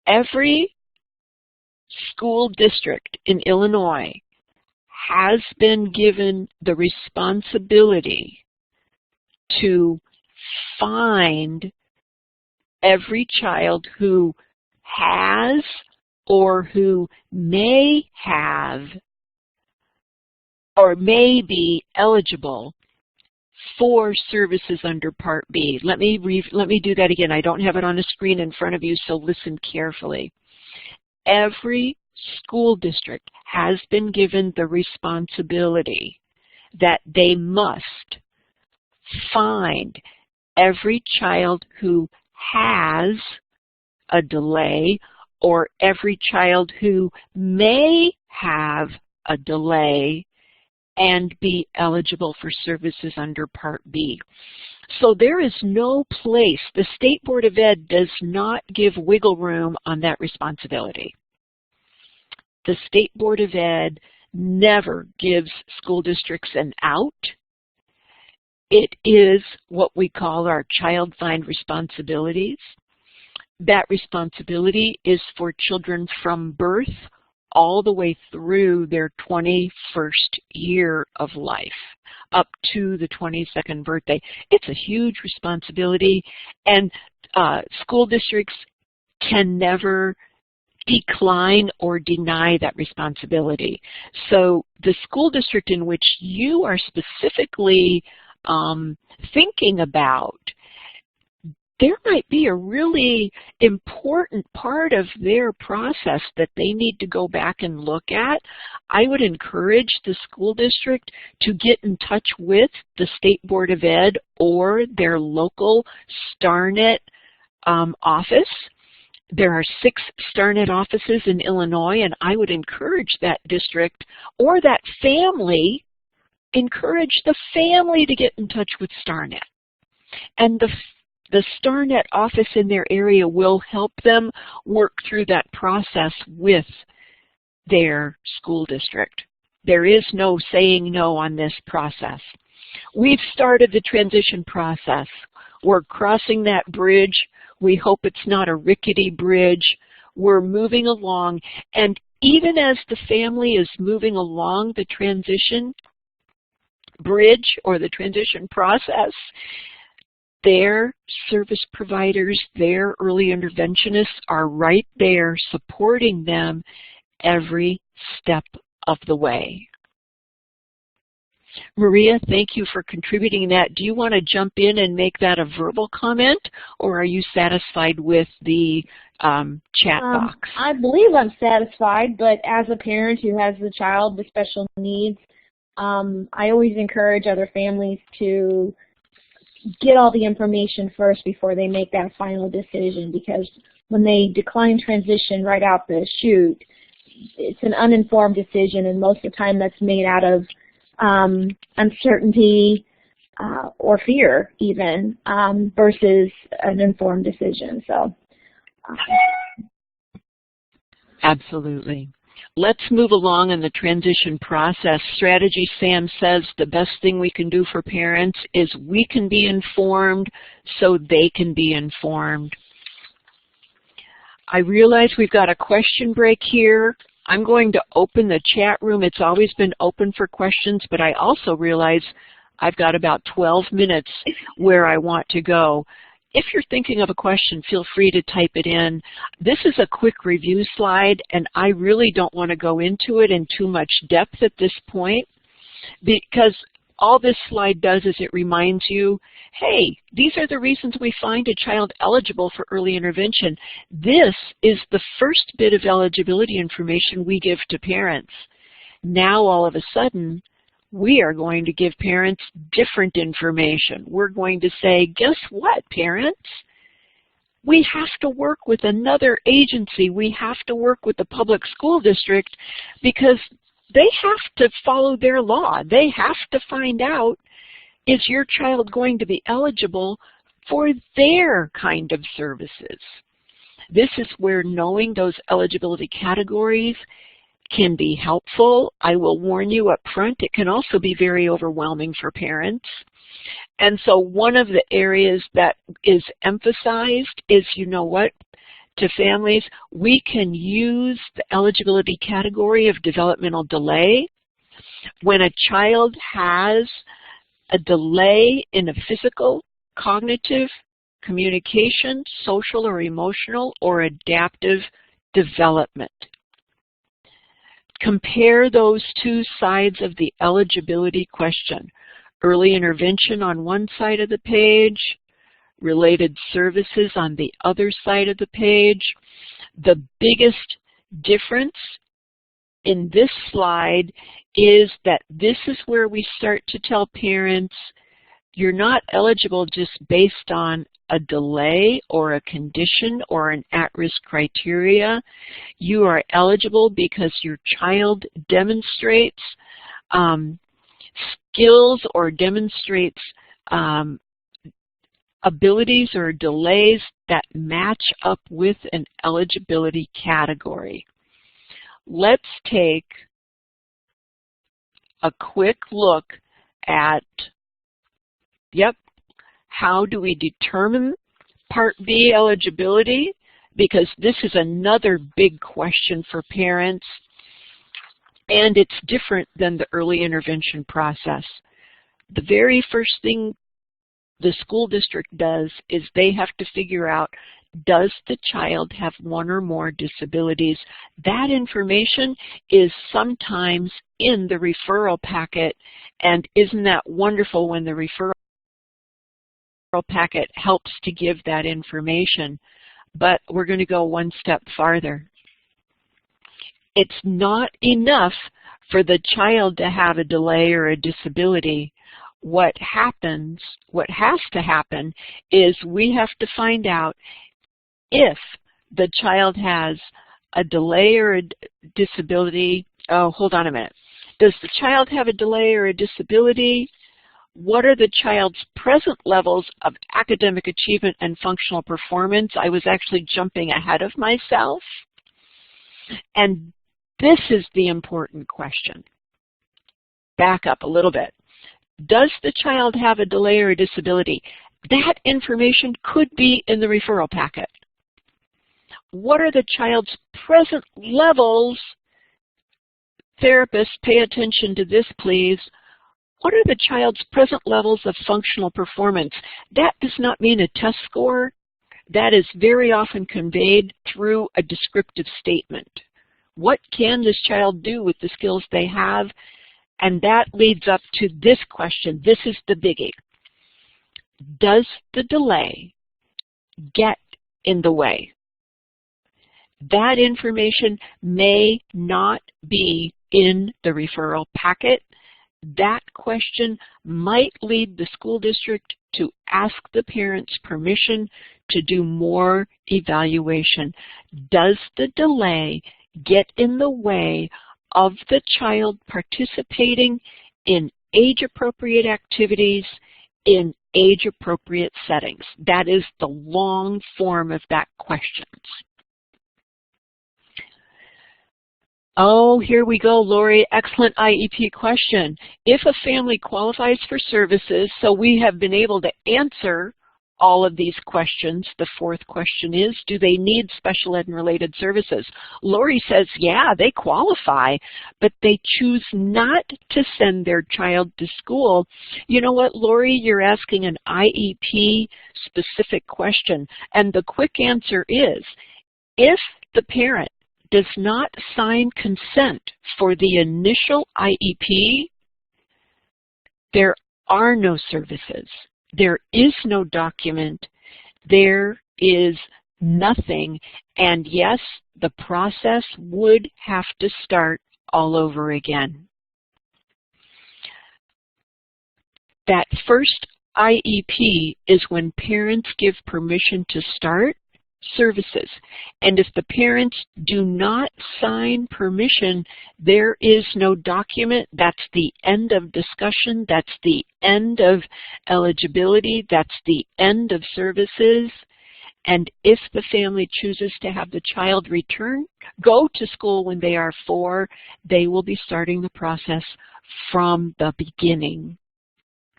every school district in Illinois has been given the responsibility to find every child who has or who may have or may be eligible for services under Part B. Let me do that again. I don't have it on the screen in front of you, so listen carefully. Every school district has been given the responsibility that they must find every child who has a delay or every child who may have a delay and be eligible for services under Part B. So there is no place, the State Board of Ed does not give wiggle room on that responsibility. The State Board of Ed never gives school districts an out. It is what we call our child find responsibilities. That responsibility is for children from birth all the way through their 21st year of life, up to the 22nd birthday. It's a huge responsibility, and school districts can never decline or deny that responsibility. So the school district in which you are specifically thinking about, there might be a really important part of their process that they need to go back and look at. I would encourage the school district to get in touch with the State Board of Ed or their local StarNet office. There are 6 StarNet offices in Illinois, and I would encourage that district or that family, encourage the family to get in touch with StarNet. And the StarNet office in their area will help them work through that process with their school district. There is no saying no on this process. We've started the transition process. We're crossing that bridge. We hope it's not a rickety bridge. We're moving along, and even as the family is moving along the transition bridge or the transition process, their service providers, their early interventionists are right there supporting them every step of the way. Maria, thank you for contributing that. Do you want to jump in and make that a verbal comment, or are you satisfied with the chat box? I believe I'm satisfied, but as a parent who has a child with special needs, I always encourage other families to get all the information first before they make that final decision, because when they decline transition right out the chute, it's an uninformed decision, and most of the time that's made out of uncertainty or fear even, versus an informed decision. So, absolutely. Let's move along in the transition process. Strategy Sam says the best thing we can do for parents is we can be informed so they can be informed. I realize we've got a question break here. I'm going to open the chat room. It's always been open for questions, but I also realize I've got about 12 minutes where I want to go. If you're thinking of a question, feel free to type it in. This is a quick review slide, and I really don't want to go into it in too much depth at this point, because all this slide does is it reminds you, hey, these are the reasons we find a child eligible for early intervention. This is the first bit of eligibility information we give to parents. Now, all of a sudden, we are going to give parents different information. We're going to say, guess what, parents? We have to work with another agency. We have to work with the public school district, because they have to follow their law. They have to find out, is your child going to be eligible for their kind of services? This is where knowing those eligibility categories can be helpful. I will warn you up front, it can also be very overwhelming for parents. And so one of the areas that is emphasized is, you know what, to families, we can use the eligibility category of developmental delay. When a child has a delay in a physical, cognitive, communication, social or emotional, or adaptive development. Compare those two sides of the eligibility question. Early intervention on one side of the page, related services on the other side of the page. The biggest difference in this slide is that this is where we start to tell parents you're not eligible just based on a delay or a condition or an at-risk criteria. You are eligible because your child demonstrates skills or demonstrates abilities or delays that match up with an eligibility category. Let's take a quick look at, how do we determine Part B eligibility? Because this is another big question for parents, and it's different than the early intervention process. The very first thing the school district does is they have to figure out, does the child have one or more disabilities? That information is sometimes in the referral packet, and isn't that wonderful when the referral packet helps to give that information? But we're going to go one step farther. It's not enough for the child to have a delay or a disability. What has to happen is we have to find out if the child has a delay or a disability. Oh, hold on a minute. Does the child have a delay or a disability? What are the child's present levels of academic achievement and functional performance? I was actually jumping ahead of myself. And this is the important question. Back up a little bit. Does the child have a delay or a disability? That information could be in the referral packet. What are the child's present levels? Therapists, pay attention to this, please. What are the child's present levels of functional performance? That does not mean a test score. That is very often conveyed through a descriptive statement. What can this child do with the skills they have? And that leads up to this question. This is the biggie. Does the delay get in the way? That information may not be in the referral packet. That question might lead the school district to ask the parents permission to do more evaluation. Does the delay get in the way of the child participating in age-appropriate activities in age-appropriate settings? That is the long form of that question. Oh, here we go, Lori. Excellent IEP question. If a family qualifies for services, so we have been able to answer all of these questions. The fourth question is, do they need special ed and related services? Lori says, yeah, they qualify, but they choose not to send their child to school. You know what, Lori, you're asking an IEP specific question, and the quick answer is, if the parent does not sign consent for the initial IEP, there are no services. There is no document. There is nothing. And yes, the process would have to start all over again. That first IEP is when parents give permission to start services. And if the parents do not sign permission, there is no document. That's the end of discussion. That's the end of eligibility. That's the end of services. And if the family chooses to have the child go to school when they are 4, they will be starting the process from the beginning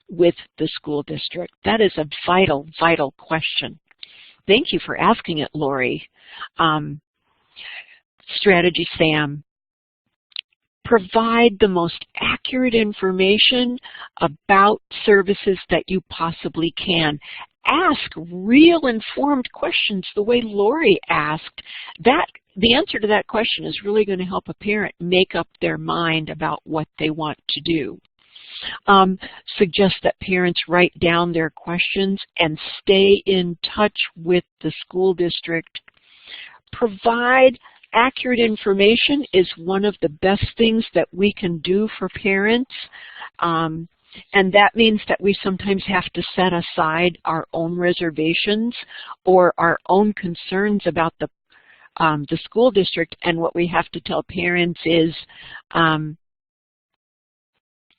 with the school district. That is a vital, vital question. Thank you for asking it, Lori. Strategy Sam. Provide the most accurate information about services that you possibly can. Ask real informed questions the way Lori asked. The answer to that question is really going to help a parent make up their mind about what they want to do. Suggest that parents write down their questions and stay in touch with the school district. Provide accurate information is one of the best things that we can do for parents. And that means that we sometimes have to set aside our own reservations or our own concerns about the school district, and what we have to tell parents is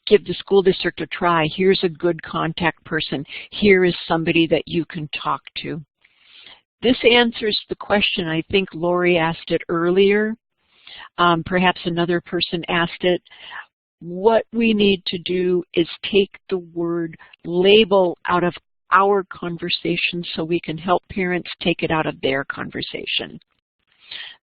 give the school district a try. Here's a good contact person. Here is somebody that you can talk to. This answers the question. I think Lori asked it earlier. Perhaps another person asked it. What we need to do is take the word label out of our conversation so we can help parents take it out of their conversation.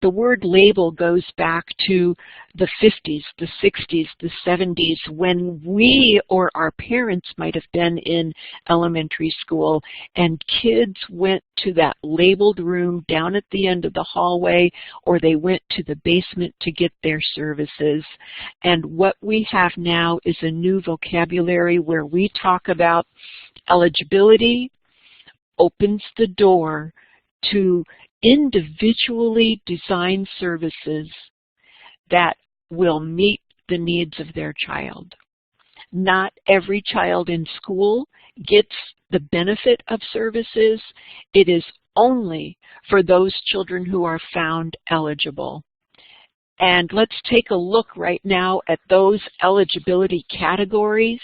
The word label goes back to the 50s, the 60s, the 70s, when we or our parents might have been in elementary school and kids went to that labeled room down at the end of the hallway, or they went to the basement to get their services. And what we have now is a new vocabulary where we talk about eligibility opens the door to individually designed services that will meet the needs of their child. Not every child in school gets the benefit of services. It is only for those children who are found eligible. And let's take a look right now at those eligibility categories.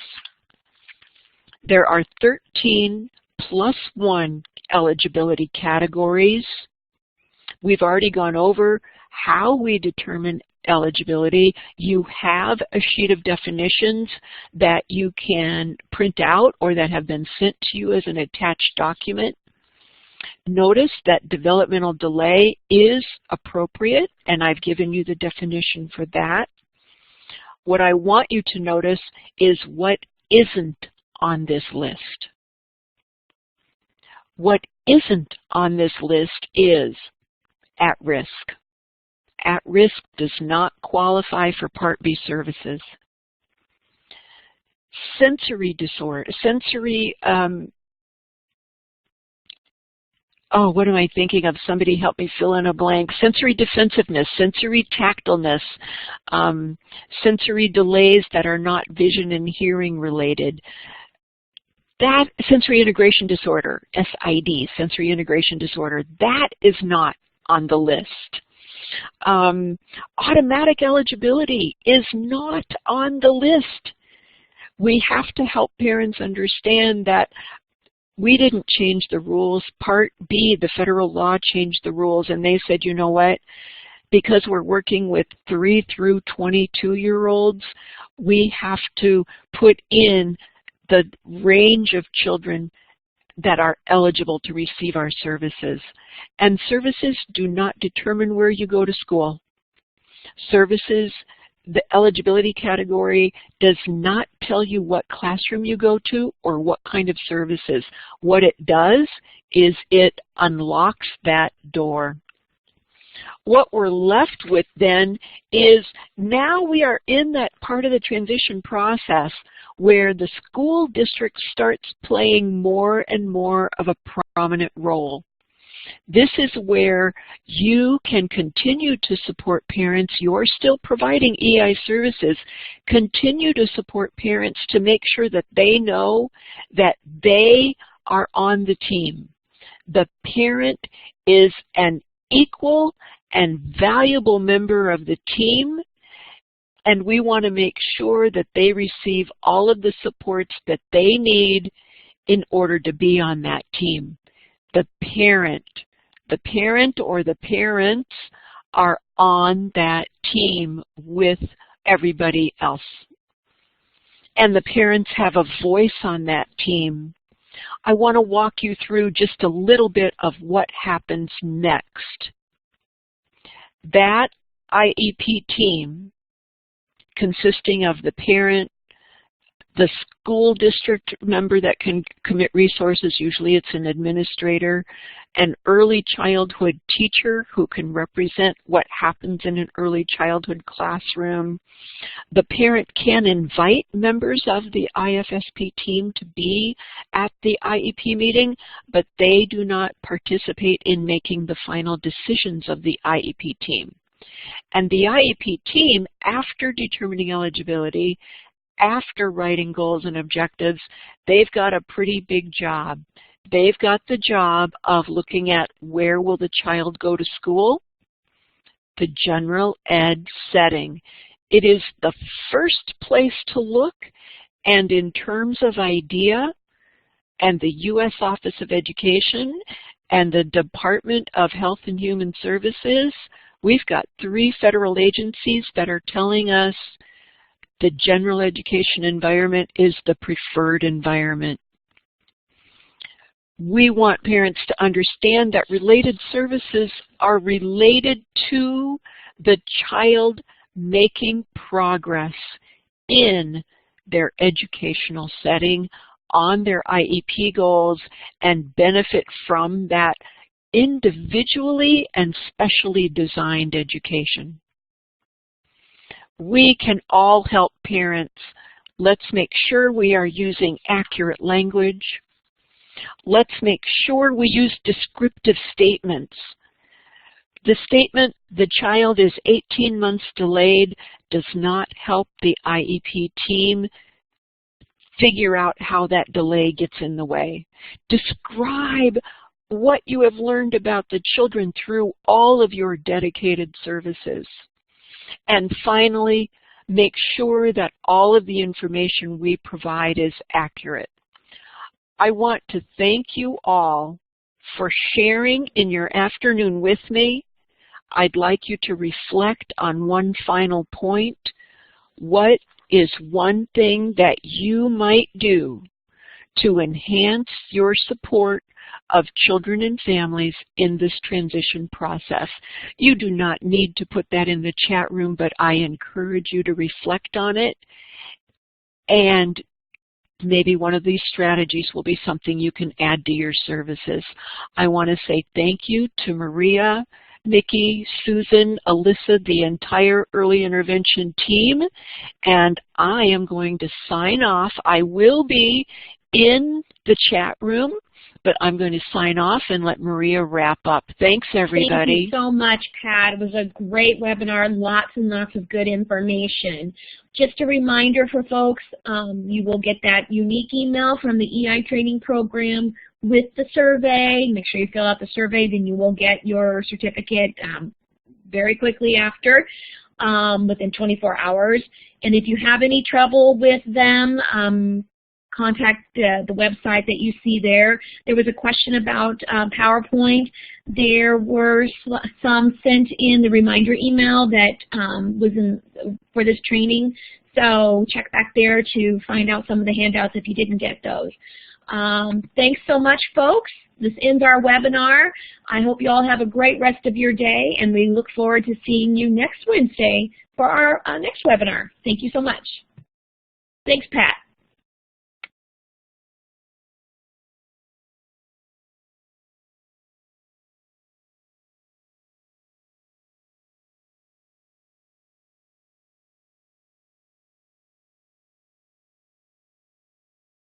There are 13 plus 1 eligibility categories. We've already gone over how we determine eligibility. You have a sheet of definitions that you can print out or that have been sent to you as an attached document. Notice that developmental delay is appropriate, and I've given you the definition for that. What I want you to notice is what isn't on this list. What isn't on this list is at risk. At risk does not qualify for Part B services. Sensory disorder, what am I thinking of? Somebody help me fill in a blank. Sensory defensiveness, sensory tactileness, sensory delays that are not vision and hearing related. That sensory integration disorder, SID, sensory integration disorder, that is not on the list. Automatic eligibility is not on the list. We have to help parents understand that we didn't change the rules. Part B, the federal law, changed the rules, and they said, you know what, because we're working with 3 through 22-year-olds, we have to put in the range of children that are eligible to receive our services. And services do not determine where you go to school. Services, the eligibility category does not tell you what classroom you go to or what kind of services. What it does is it unlocks that door. What we're left with then is now we are in that part of the transition process where the school district starts playing more and more of a prominent role. This is where you can continue to support parents. You're still providing EI services. Continue to support parents to make sure that they know that they are on the team. The parent is an equal and valuable member of the team, and we want to make sure that they receive all of the supports that they need in order to be on that team. The parent or the parents are on that team with everybody else. And the parents have a voice on that team. I want to walk you through just a little bit of what happens next. That IEP team consisting of the parent, the school district member that can commit resources, usually it's an administrator, an early childhood teacher who can represent what happens in an early childhood classroom. The parent can invite members of the IFSP team to be at the IEP meeting, but they do not participate in making the final decisions of the IEP team. And the IEP team, after determining eligibility, after writing goals and objectives, they've got a pretty big job. They've got the job of looking at where will the child go to school, the general ed setting. It is the first place to look, and in terms of IDEA and the U.S. Office of Education and the Department of Health and Human Services, we've got 3 federal agencies that are telling us the general education environment is the preferred environment. We want parents to understand that related services are related to the child making progress in their educational setting on their IEP goals and benefit from that individually and specially designed education. We can all help parents. Let's make sure we are using accurate language. Let's make sure we use descriptive statements. The statement, "the child is 18 months delayed," does not help the IEP team figure out how that delay gets in the way. Describe what you have learned about the children through all of your dedicated services. And finally, make sure that all of the information we provide is accurate. I want to thank you all for sharing in your afternoon with me. I'd like you to reflect on one final point. What is one thing that you might do to enhance your support of children and families in this transition process? You do not need to put that in the chat room, but I encourage you to reflect on it. And maybe one of these strategies will be something you can add to your services. I want to say thank you to Maria, Nikki, Susan, Alyssa, the entire early intervention team, and I am going to sign off. I will be in the chat room, but I'm going to sign off and let Maria wrap up. Thanks, everybody. Thank you so much, Pat. It was a great webinar, lots and lots of good information. Just a reminder for folks, you will get that unique email from the EI training program with the survey. Make sure you fill out the survey, then you will get your certificate very quickly after, within 24 hours. And if you have any trouble with them, contact the website that you see there. There was a question about PowerPoint. There were some sent in the reminder email that was for this training. So check back there to find out some of the handouts if you didn't get those. Thanks so much, folks. This ends our webinar. I hope you all have a great rest of your day, and we look forward to seeing you next Wednesday for our next webinar. Thank you so much. Thanks, Pat.